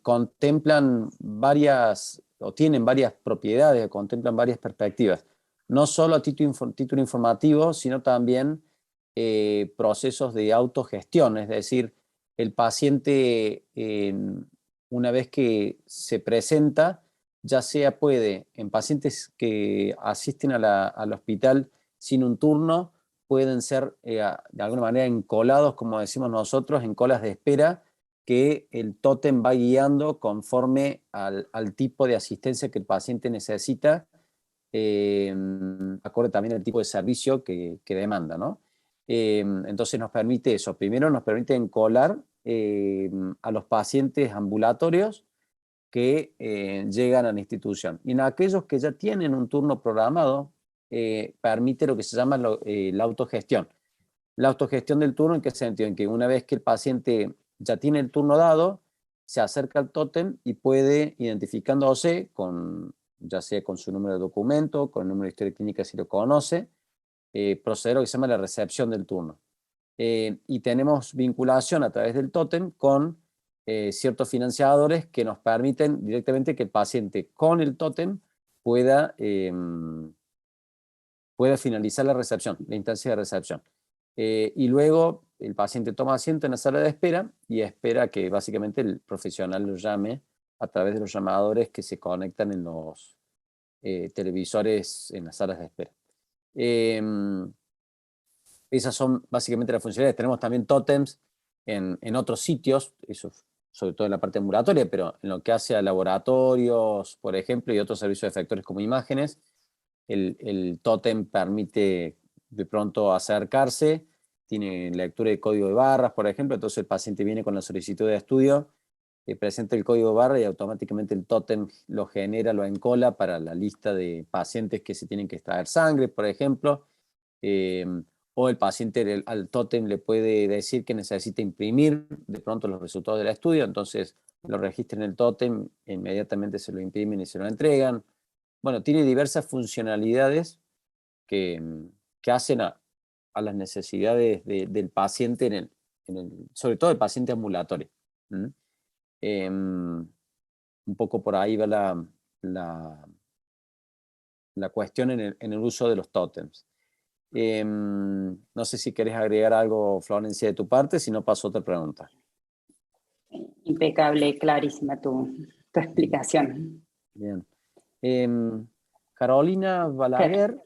contemplan varias, o tienen varias propiedades, contemplan varias perspectivas. No solo a título informativo, sino también procesos de autogestión, es decir, el paciente una vez que se presenta, ya sea puede, en pacientes que asisten al hospital sin un turno, pueden ser de alguna manera encolados, como decimos nosotros, en colas de espera, que el tótem va guiando conforme al tipo de asistencia que el paciente necesita, acorde también al tipo de servicio que demanda, ¿no? Entonces nos permite eso. Primero nos permite encolar a los pacientes ambulatorios que llegan a la institución. Y en aquellos que ya tienen un turno programado, permite lo que se llama la autogestión. La autogestión del turno, ¿en qué sentido? En que una vez que el paciente ya tiene el turno dado, se acerca al tótem y puede, identificándose, ya sea con su número de documento, con el número de historia clínica si lo conoce, proceder a lo que se llama la recepción del turno. Y tenemos vinculación a través del tótem con ciertos financiadores que nos permiten directamente que el paciente con el tótem pueda finalizar la recepción, la instancia de recepción. Y luego el paciente toma asiento en la sala de espera y espera que básicamente el profesional lo llame a través de los llamadores que se conectan en los televisores en las salas de espera. Esas son básicamente las funcionalidades. Tenemos también tótems en otros sitios, eso sobre todo en la parte ambulatoria, pero en lo que hace a laboratorios, por ejemplo, y otros servicios efectores como imágenes, el tótem permite de pronto acercarse, tiene lectura de código de barras, por ejemplo, entonces el paciente viene con la solicitud de estudio, presenta el código de barra y automáticamente el tótem lo genera, lo encola para la lista de pacientes que se tienen que extraer sangre, por ejemplo, o el paciente al tótem le puede decir que necesita imprimir de pronto los resultados del estudio, entonces lo registra en el tótem, inmediatamente se lo imprimen y se lo entregan. Bueno, tiene diversas funcionalidades que hacen a las necesidades del paciente, sobre todo el paciente ambulatorio. Un poco por ahí va la cuestión en el uso de los tótems. No sé si querés agregar algo, Florencia, de tu parte, si no paso a otra pregunta. Impecable, clarísima tu explicación. Bien. Carolina Balaguer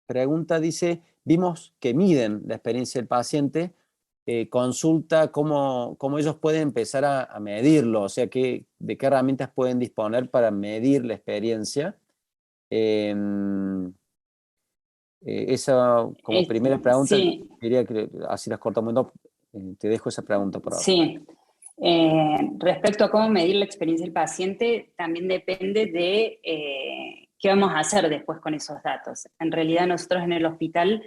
pregunta, dice, vimos que miden la experiencia del paciente, consulta cómo ellos pueden empezar a medirlo, o sea, de qué herramientas pueden disponer para medir la experiencia. Esa como primera pregunta, sí. diría que así las cortamos, te dejo esa pregunta por ahora. Sí. Respecto a cómo medir la experiencia del paciente, también depende de qué vamos a hacer después con esos datos. En realidad nosotros en el hospital,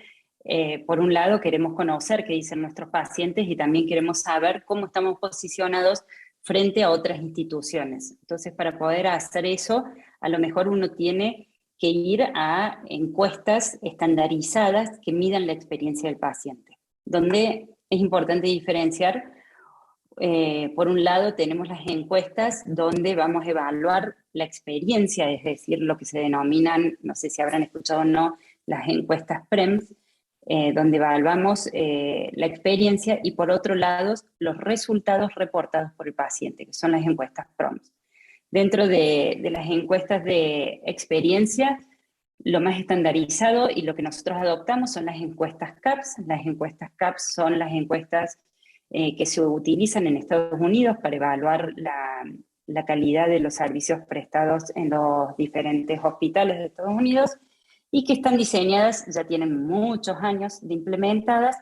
por un lado, queremos conocer qué dicen nuestros pacientes y también queremos saber cómo estamos posicionados frente a otras instituciones. Entonces, para poder hacer eso, a lo mejor uno tiene que ir a encuestas estandarizadas que midan la experiencia del paciente, donde es importante diferenciar. Por un lado tenemos las encuestas donde vamos a evaluar la experiencia, es decir, lo que se denominan, no sé si habrán escuchado o no, las encuestas PREMS, donde evaluamos la experiencia, y por otro lado los resultados reportados por el paciente, que son las encuestas PROMS. Dentro de las encuestas de experiencia, lo más estandarizado y lo que nosotros adoptamos son las encuestas CAPS. Las encuestas CAPS son las encuestas que se utilizan en Estados Unidos para evaluar la calidad de los servicios prestados en los diferentes hospitales de Estados Unidos y que están diseñadas, ya tienen muchos años de implementadas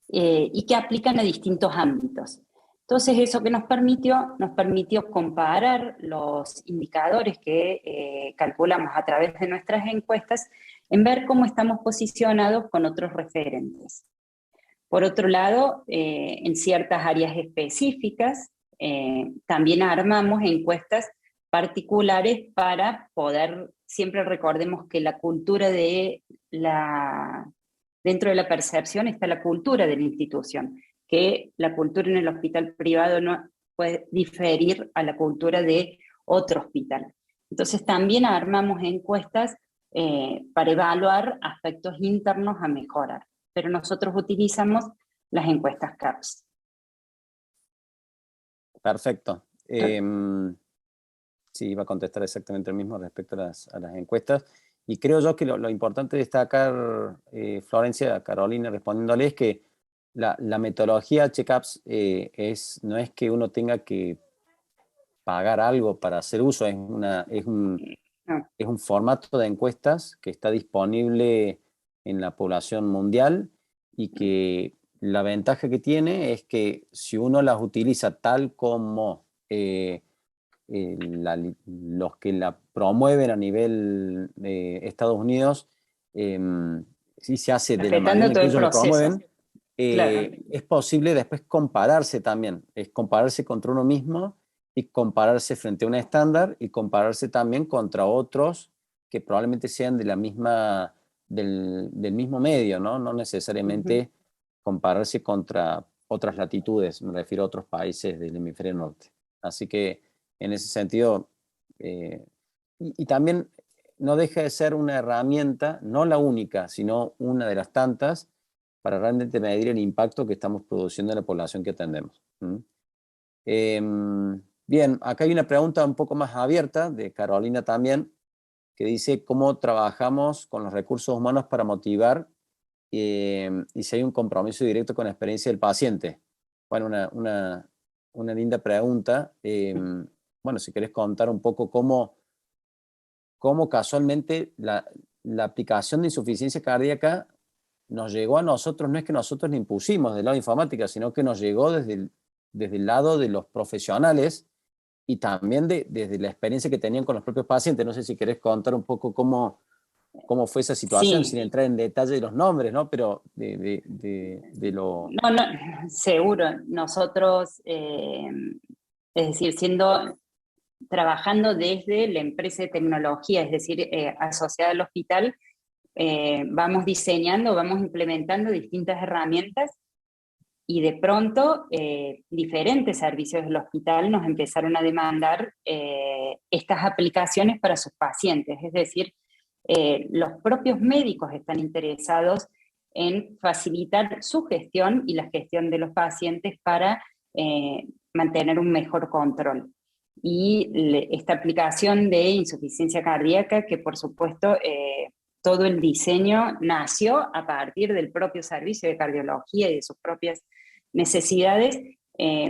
y que aplican a distintos ámbitos. Entonces, eso que nos permitió comparar los indicadores que calculamos a través de nuestras encuestas en ver cómo estamos posicionados con otros referentes. Por otro lado, en ciertas áreas específicas, también armamos encuestas particulares para poder, siempre recordemos que la cultura dentro de la percepción está la cultura de la institución, que la cultura en el hospital privado no puede diferir a la cultura de otro hospital. Entonces también armamos encuestas para evaluar aspectos internos a mejorar, pero nosotros utilizamos las encuestas CAPS. Perfecto. Sí, iba a contestar exactamente lo mismo respecto a las encuestas. Y creo yo que lo importante de destacar, Florencia, Carolina, respondiéndole, es que la metodología CheckUps no es que uno tenga que pagar algo para hacer uso, es un formato de encuestas que está disponible en la población mundial y que la ventaja que tiene es que si uno las utiliza tal como los que la promueven a nivel de Estados Unidos, si se hace de la manera en que ellos lo promueven, claro. es posible después compararse también, es compararse contra uno mismo y compararse frente a un estándar y compararse también contra otros que probablemente sean de la misma, del mismo medio, ¿no? No necesariamente compararse contra otras latitudes, me refiero a otros países del hemisferio norte. Así que en ese sentido, y también no deja de ser una herramienta, no la única, sino una de las tantas, para realmente medir el impacto que estamos produciendo en la población que atendemos. Bien, acá hay una pregunta un poco más abierta, de Carolina también, que dice cómo trabajamos con los recursos humanos para motivar y si hay un compromiso directo con la experiencia del paciente. Bueno, una linda pregunta. Bueno, si querés contar un poco cómo casualmente la aplicación de insuficiencia cardíaca nos llegó a nosotros, no es que nosotros le impusimos del lado de informática, sino que nos llegó desde el lado de los profesionales y también desde la experiencia que tenían con los propios pacientes. No sé si querés contar un poco cómo fue esa situación, Sí. sin entrar en detalle de los nombres, ¿no? Pero de lo... No, no, seguro. Nosotros, es decir, trabajando desde la empresa de tecnología, es decir, asociada al hospital, vamos diseñando, vamos implementando distintas herramientas y de pronto diferentes servicios del hospital nos empezaron a demandar estas aplicaciones para sus pacientes. Es decir, los propios médicos están interesados en facilitar su gestión y la gestión de los pacientes para mantener un mejor control. Y esta aplicación de insuficiencia cardíaca, que por supuesto todo el diseño nació a partir del propio servicio de cardiología y de sus propias necesidades,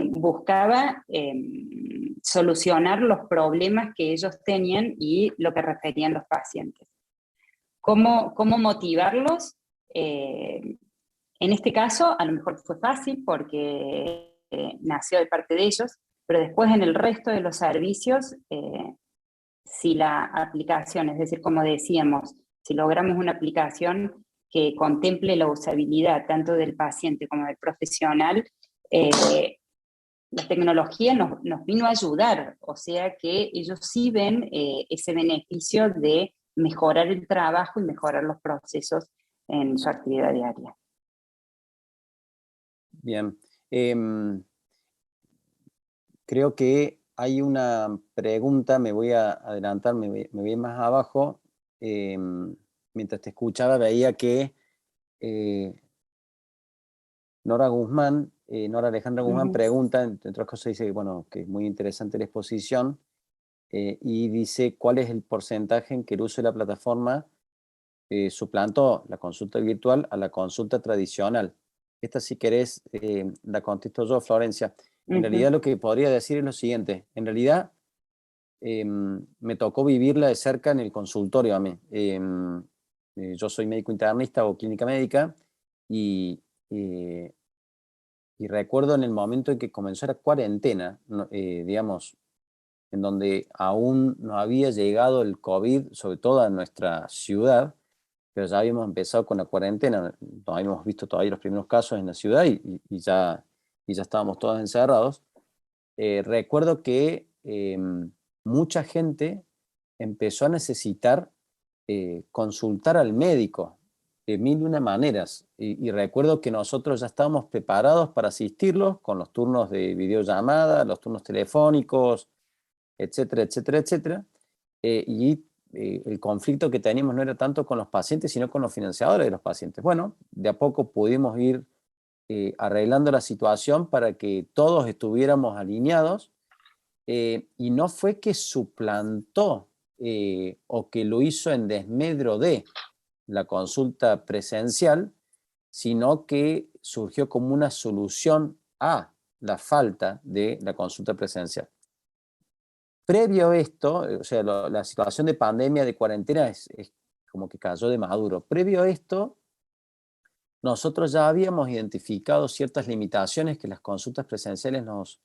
buscaba solucionar los problemas que ellos tenían y lo que referían los pacientes. ¿Cómo motivarlos? En este caso, a lo mejor fue fácil porque nació de parte de ellos, pero después en el resto de los servicios, si la aplicación, es decir, como decíamos, si logramos una aplicación que contemple la usabilidad tanto del paciente como del profesional, la tecnología nos vino a ayudar, o sea que ellos sí ven ese beneficio de mejorar el trabajo y mejorar los procesos en su actividad diaria. Bien. Creo que hay una pregunta, me voy a adelantar, me voy más abajo. Mientras te escuchaba veía que Nora Alejandra Guzmán pregunta, entre otras cosas dice bueno, que es muy interesante la exposición, y dice cuál es el porcentaje en que el uso de la plataforma suplantó la consulta virtual a la consulta tradicional. Esta, si querés, la contesto yo, Florencia. En realidad lo que podría decir es lo siguiente. En realidad me tocó vivirla de cerca en el consultorio a mí. Yo soy médico internista o clínica médica y recuerdo en el momento en que comenzó la cuarentena, digamos, en donde aún no había llegado el COVID, sobre todo a nuestra ciudad, pero ya habíamos empezado con la cuarentena, no habíamos visto todavía los primeros casos en la ciudad y ya estábamos todos encerrados. Recuerdo que mucha gente empezó a necesitar consultar al médico de mil y una maneras. Y recuerdo que nosotros ya estábamos preparados para asistirlos con los turnos de videollamada, los turnos telefónicos, etcétera, etcétera, etcétera. El conflicto que teníamos no era tanto con los pacientes, sino con los financiadores de los pacientes. Bueno, de a poco pudimos ir arreglando la situación para que todos estuviéramos alineados, y no fue que suplantó o que lo hizo en desmedro de la consulta presencial, sino que surgió como una solución a la falta de la consulta presencial. Previo a esto, o sea, la situación de pandemia, de cuarentena, es como que cayó de maduro. Previo a esto, nosotros ya habíamos identificado ciertas limitaciones que las consultas presenciales nos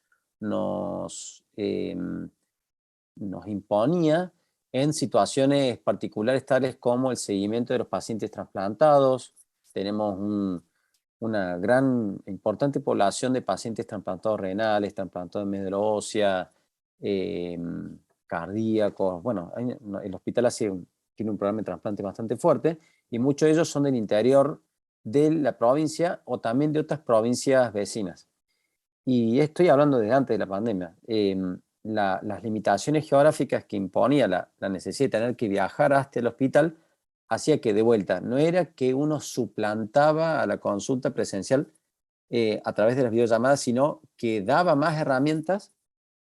imponía en situaciones particulares tales como el seguimiento de los pacientes trasplantados. Tenemos una gran, importante población de pacientes trasplantados renales, trasplantados de médula ósea, cardíacos. Bueno, el hospital tiene un programa de trasplante bastante fuerte y muchos de ellos son del interior de la provincia o también de otras provincias vecinas. Y estoy hablando desde antes de la pandemia. las limitaciones geográficas que imponía la necesidad de tener que viajar hasta el hospital, hacía que de vuelta, no era que uno suplantaba a la consulta presencial a través de las videollamadas, sino que daba más herramientas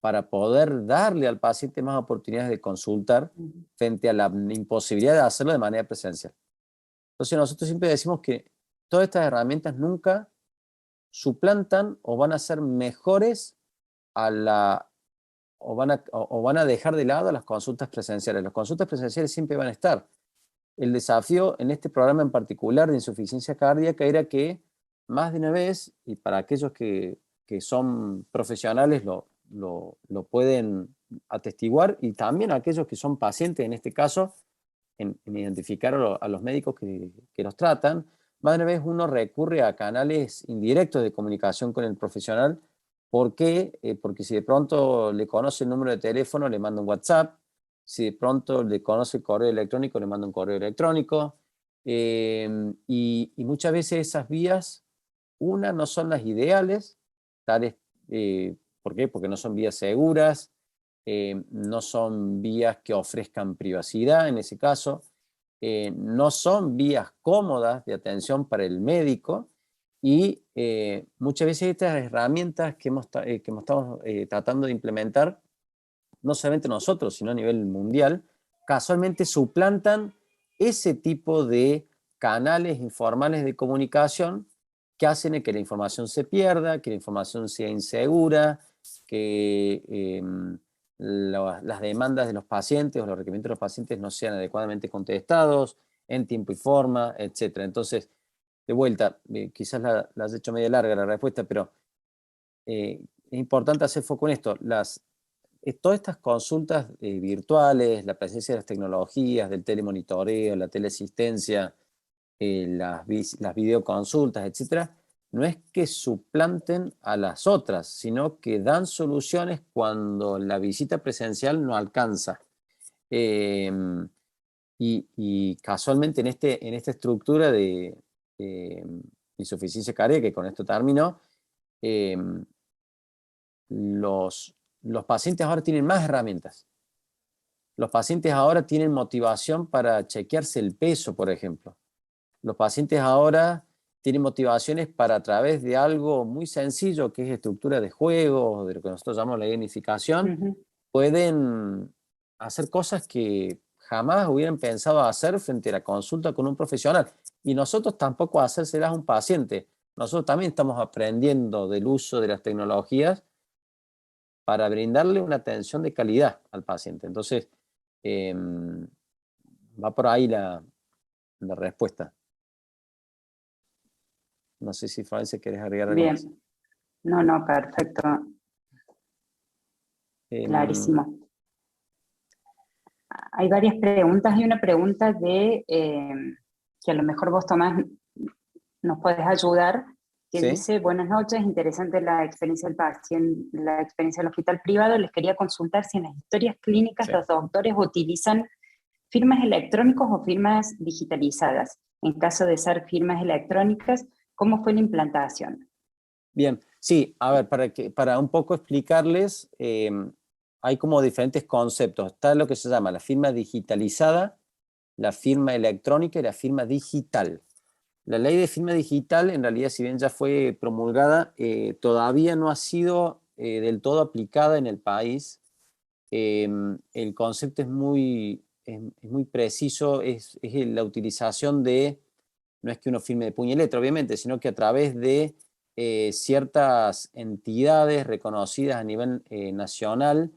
para poder darle al paciente más oportunidades de consultar frente a la imposibilidad de hacerlo de manera presencial. Entonces nosotros siempre decimos que todas estas herramientas nunca suplantan o van a ser mejores o van a dejar de lado las consultas presenciales. Las consultas presenciales siempre van a estar. El desafío en este programa en particular de insuficiencia cardíaca era que más de una vez, y para aquellos que son profesionales lo pueden atestiguar, y también aquellos que son pacientes, en este caso, en identificar a los médicos que los tratan, más de una vez uno recurre a canales indirectos de comunicación con el profesional. ¿Por qué? Porque si de pronto le conoce el número de teléfono, le manda un WhatsApp. Si de pronto le conoce el correo electrónico, le manda un correo electrónico. Y muchas veces esas vías, una, no son las ideales, tales, ¿por qué? Porque no son vías seguras, no son vías que ofrezcan privacidad en ese caso, no son vías cómodas de atención para el médico, y muchas veces estas herramientas que estamos tratando de implementar, no solamente nosotros, sino a nivel mundial, casualmente suplantan ese tipo de canales informales de comunicación que hacen que la información se pierda, que la información sea insegura, que las demandas de los pacientes o los requerimientos de los pacientes no sean adecuadamente contestados, en tiempo y forma, etc. Entonces, de vuelta, quizás la has hecho media larga la respuesta, pero es importante hacer foco en esto. Todas estas consultas virtuales, la presencia de las tecnologías, del telemonitoreo, la teleasistencia, las videoconsultas, etcétera, no es que suplanten a las otras, sino que dan soluciones cuando la visita presencial no alcanza. Y casualmente en esta estructura de insuficiencia cardíaca, que con esto termino, los pacientes ahora tienen más herramientas. Los pacientes ahora tienen motivación para chequearse el peso, por ejemplo. Los pacientes ahora tienen motivaciones para, a través de algo muy sencillo, que es estructura de juegos, de lo que nosotros llamamos la gamificación, pueden hacer cosas que jamás hubieran pensado hacer frente a la consulta con un profesional. Y nosotros tampoco hacérselas a un paciente. Nosotros también estamos aprendiendo del uso de las tecnologías para brindarle una atención de calidad al paciente. Entonces, va por ahí la respuesta. No sé si, Florencia, querés agregar algo más. Bien. No, perfecto. Clarísimo. Hay varias preguntas. Hay una pregunta que a lo mejor vos, Tomás, nos podés ayudar, que ¿Sí? dice: buenas noches, interesante la experiencia del paciente, la experiencia del hospital privado. Les quería consultar si en las historias clínicas los doctores utilizan firmas electrónicas o firmas digitalizadas. En caso de ser firmas electrónicas, ¿cómo fue la implantación? Bien, sí, a ver, para un poco explicarles, hay como diferentes conceptos. Está lo que se llama la firma digitalizada, la firma electrónica y la firma digital. La ley de firma digital, en realidad, si bien ya fue promulgada, todavía no ha sido del todo aplicada en el país. El concepto es muy preciso, es la utilización de, no es que uno firme de puño y letra, obviamente, sino que a través de ciertas entidades reconocidas a nivel nacional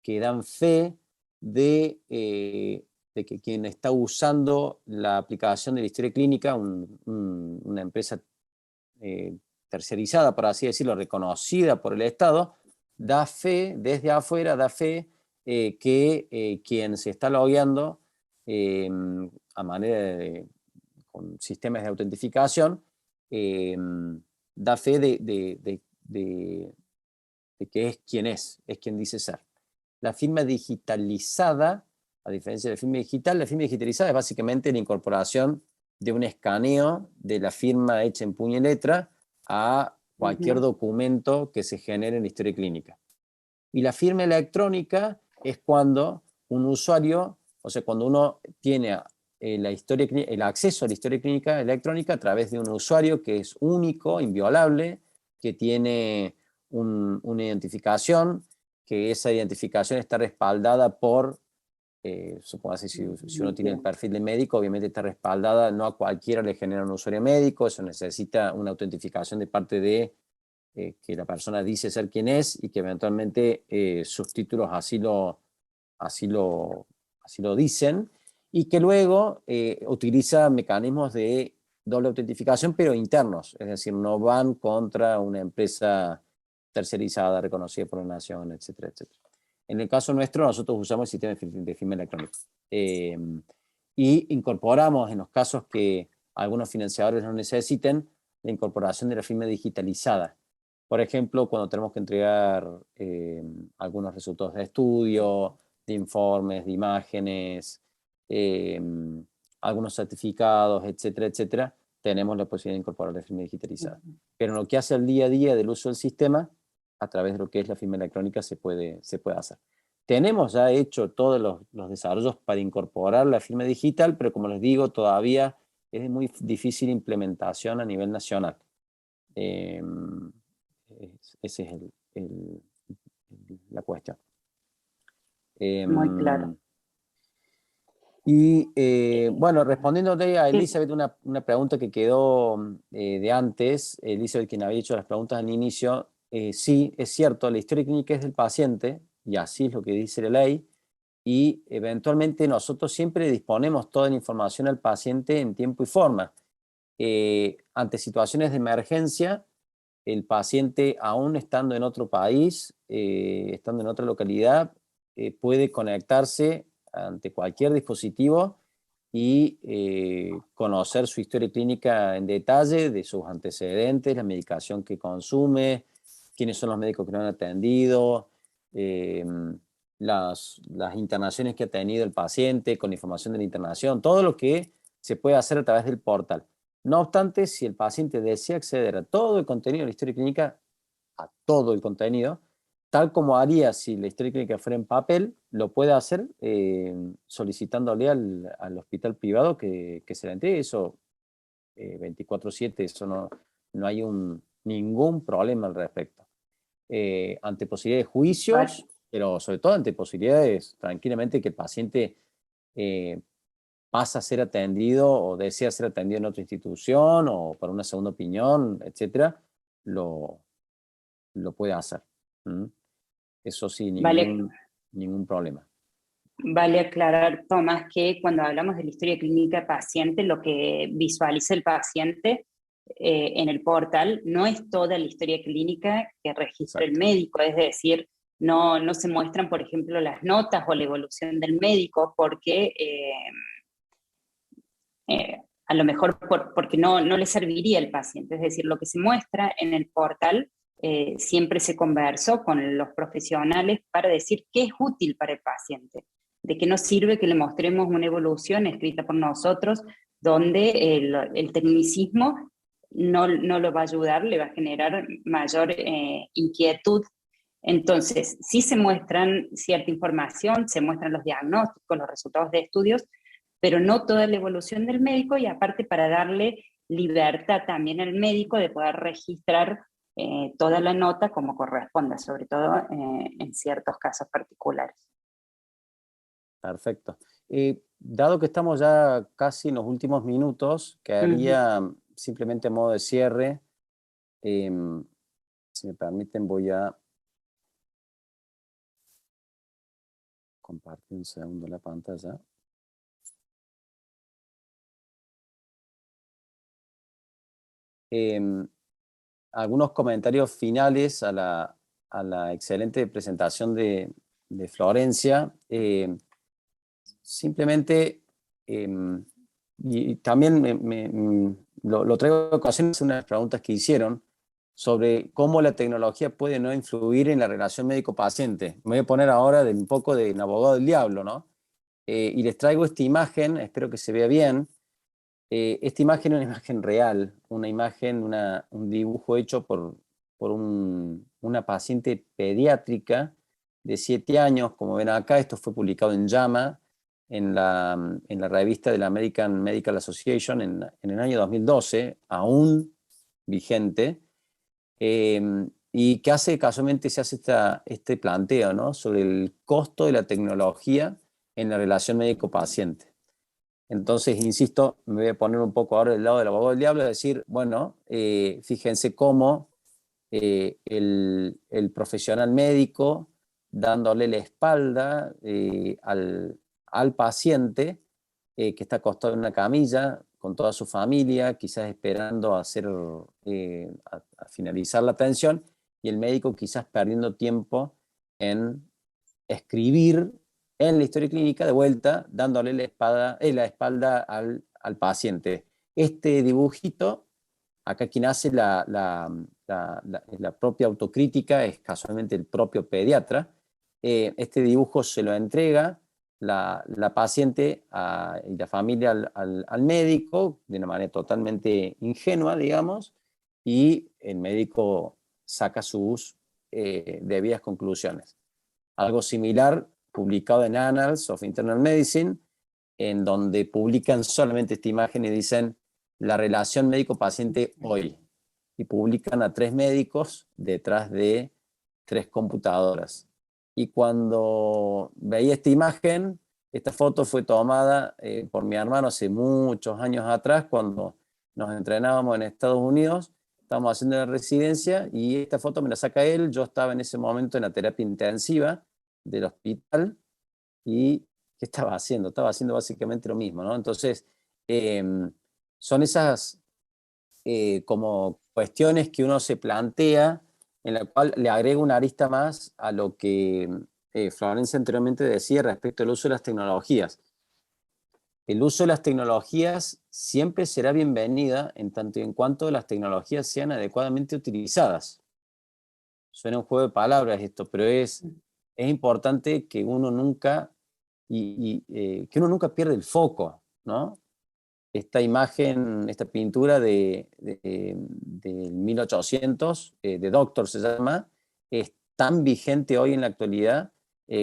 que dan fe de que quien está usando la aplicación de la historia clínica, una empresa terciarizada, por así decirlo, reconocida por el Estado, da fe, desde afuera, da fe que quien se está logueando a manera con sistemas de autentificación, da fe de que es quien dice ser. La firma digitalizada, a diferencia de la firma digitalizada es básicamente la incorporación de un escaneo de la firma hecha en puño y letra a cualquier documento que se genere en la historia clínica. Y la firma electrónica es cuando un usuario, o sea, cuando uno tiene el acceso a la historia clínica electrónica a través de un usuario que es único, inviolable, que tiene una identificación, que esa identificación está respaldada por, supongo así, si uno tiene el perfil de médico, obviamente está respaldada, no a cualquiera le genera un usuario médico, eso necesita una autentificación de parte de que la persona dice ser quien es y que eventualmente sus títulos así lo dicen, y que luego utiliza mecanismos de doble autentificación, pero internos, es decir, no van contra una empresa tercerizada, reconocida por la nación, etcétera, etcétera. En el caso nuestro, nosotros usamos el sistema de firma electrónica. Y incorporamos, en los casos que algunos financiadores lo necesiten, la incorporación de la firma digitalizada. Por ejemplo, cuando tenemos que entregar algunos resultados de estudio, de informes, de imágenes, algunos certificados, etcétera, etcétera, tenemos la posibilidad de incorporar la firma digitalizada. Pero en lo que hace al día a día del uso del sistema, a través de lo que es la firma electrónica se puede hacer. Tenemos ya hecho todos los desarrollos para incorporar la firma digital, pero como les digo, todavía es de muy difícil implementación a nivel nacional. Esa es la cuestión. Muy claro. Y bueno, respondiéndote a Elizabeth, una pregunta que quedó de antes, Elizabeth, quien había hecho las preguntas al inicio, sí, es cierto, la historia clínica es del paciente, y así es lo que dice la ley, y eventualmente nosotros siempre disponemos toda la información al paciente en tiempo y forma. Ante situaciones de emergencia, el paciente, aún estando en otro país, estando en otra localidad, puede conectarse ante cualquier dispositivo y conocer su historia clínica en detalle, de sus antecedentes, la medicación que consume, quiénes son los médicos que lo han atendido, las internaciones que ha tenido el paciente, con información de la internación, todo lo que se puede hacer a través del portal. No obstante, si el paciente desea acceder a todo el contenido de la historia clínica, a todo el contenido, tal como haría si la historia clínica fuera en papel, lo puede hacer solicitándole al hospital privado que se le entregue. Eso 24/7, eso no hay ningún problema al respecto. Ante posibilidad de juicios, pero sobre todo ante posibilidades tranquilamente que el paciente pasa a ser atendido o desea ser atendido en otra institución o para una segunda opinión, etcétera, lo puede hacer. Eso sí, ningún problema. Vale aclarar, Tomás, que cuando hablamos de la historia clínica paciente, lo que visualiza el paciente en el portal no es toda la historia clínica que registra el médico, es decir, no se muestran, por ejemplo, las notas o la evolución del médico porque a lo mejor porque no le serviría al paciente. Es decir, lo que se muestra en el portal siempre se conversó con los profesionales para decir qué es útil para el paciente, de qué nos sirve que le mostremos una evolución escrita por nosotros, donde el tecnicismo no lo va a ayudar, le va a generar mayor inquietud. Entonces, sí se muestran cierta información, se muestran los diagnósticos, los resultados de estudios, pero no toda la evolución del médico, y aparte para darle libertad también al médico de poder registrar toda la nota como corresponda, sobre todo en ciertos casos particulares. Perfecto. Dado que estamos ya casi en los últimos minutos, quedaría simplemente a modo de cierre, si me permiten voy a compartir un segundo la pantalla. Algunos comentarios finales a la excelente presentación de Florencia. Simplemente, y también lo traigo a ocasión de unas preguntas que hicieron sobre cómo la tecnología puede no influir en la relación médico-paciente. Me voy a poner ahora un poco de abogado del diablo, ¿no? Y les traigo esta imagen, espero que se vea bien. Esta imagen es una imagen real, una imagen, un dibujo hecho por una paciente pediátrica de 7 años, como ven acá. Esto fue publicado en JAMA, en la revista de la American Medical Association en el año 2012, aún vigente, y que casualmente se hace este planteo, ¿no?, sobre el costo de la tecnología en la relación médico-paciente. Entonces, insisto, me voy a poner un poco ahora del lado del abogado del diablo, y decir, bueno, fíjense cómo el profesional médico, dándole la espalda al paciente que está acostado en una camilla con toda su familia, quizás esperando a finalizar la atención, y el médico quizás perdiendo tiempo en escribir en la historia clínica de vuelta, dándole la espalda al paciente. Este dibujito, acá quien hace la propia autocrítica es casualmente el propio pediatra. Este dibujo se lo entrega la paciente y la familia al médico de una manera totalmente ingenua, digamos, y el médico saca sus debidas conclusiones. Algo similar publicado en Annals of Internal Medicine, en donde publican solamente esta imagen y dicen la relación médico-paciente hoy, y publican a 3 médicos detrás de 3 computadoras. Y cuando veía esta imagen, esta foto fue tomada por mi hermano hace muchos años atrás, cuando nos entrenábamos en Estados Unidos, estábamos haciendo la residencia, y esta foto me la saca él. Yo estaba en ese momento en la terapia intensiva del hospital, y ¿qué estaba haciendo? Estaba haciendo básicamente lo mismo, ¿no? Entonces, son esas como cuestiones que uno se plantea, en la cual le agrega una arista más a lo que Florencia anteriormente decía respecto al uso de las tecnologías. El uso de las tecnologías siempre será bienvenida en tanto y en cuanto las tecnologías sean adecuadamente utilizadas. Suena un juego de palabras esto, pero es importante que uno nunca, que uno nunca pierda el foco, ¿no? Esta imagen, esta pintura del 1800, de Doctor se llama, es tan vigente hoy en la actualidad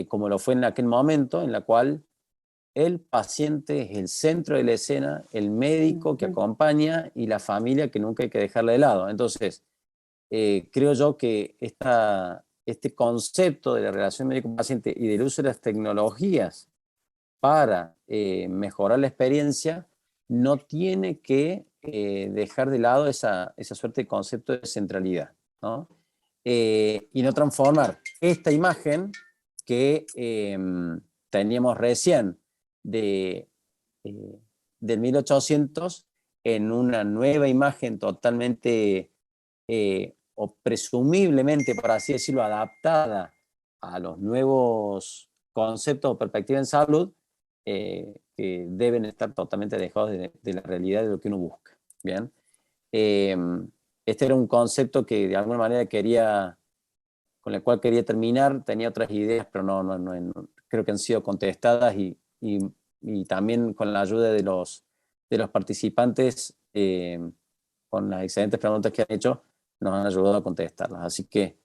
como lo fue en aquel momento, en la cual el paciente es el centro de la escena, el médico que acompaña y la familia que nunca hay que dejarla de lado. Entonces, creo yo que este concepto de la relación médico-paciente y del uso de las tecnologías para mejorar la experiencia no tiene que dejar de lado esa suerte de concepto de centralidad, ¿no? Y no transformar esta imagen que teníamos recién del 1800 en una nueva imagen totalmente o presumiblemente, por así decirlo, adaptada a los nuevos conceptos o perspectivas en salud, que deben estar totalmente alejados de la realidad de lo que uno busca. Bien. Este era un concepto que de alguna manera con el cual quería terminar. Tenía otras ideas, pero no creo que han sido contestadas, y también con la ayuda de los participantes, con las excelentes preguntas que han hecho, nos han ayudado a contestarlas. Así que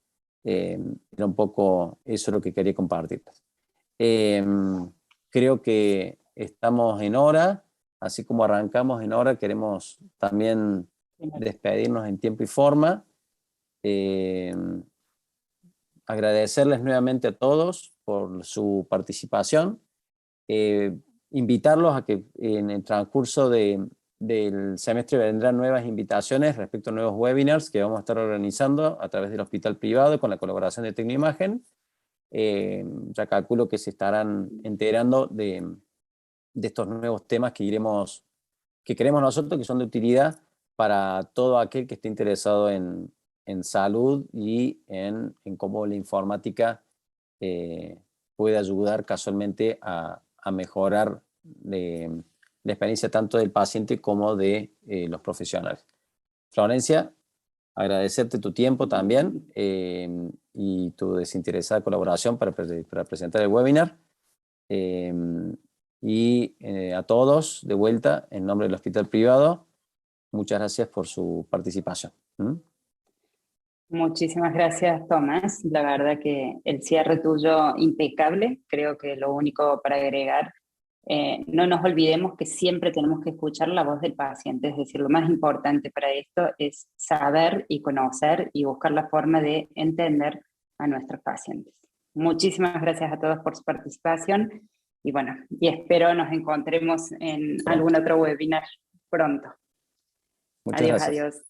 era un poco eso lo que quería compartirles. Creo que estamos en hora, así como arrancamos en hora, queremos también despedirnos en tiempo y forma. Agradecerles nuevamente a todos por su participación, invitarlos a que en el transcurso del semestre vendrán nuevas invitaciones respecto a nuevos webinars que vamos a estar organizando a través del hospital privado con la colaboración de Tecnoimagen. Ya calculo que se estarán enterando de estos nuevos temas que creemos nosotros que son de utilidad para todo aquel que esté interesado en salud y en cómo la informática puede ayudar casualmente a mejorar la experiencia tanto del paciente como de los profesionales. Florencia, agradecerte tu tiempo también y tu desinteresada colaboración para presentar el webinar. Y a todos, de vuelta, en nombre del hospital privado, muchas gracias por su participación. Muchísimas gracias, Tomás. La verdad que el cierre tuyo impecable. Creo que lo único para agregar, no nos olvidemos que siempre tenemos que escuchar la voz del paciente. Es decir, lo más importante para esto es saber y conocer y buscar la forma de entender a nuestros pacientes. Muchísimas gracias a todos por su participación y bueno, y espero nos encontremos en algún otro webinar pronto. Muchas Adiós, gracias. adiós.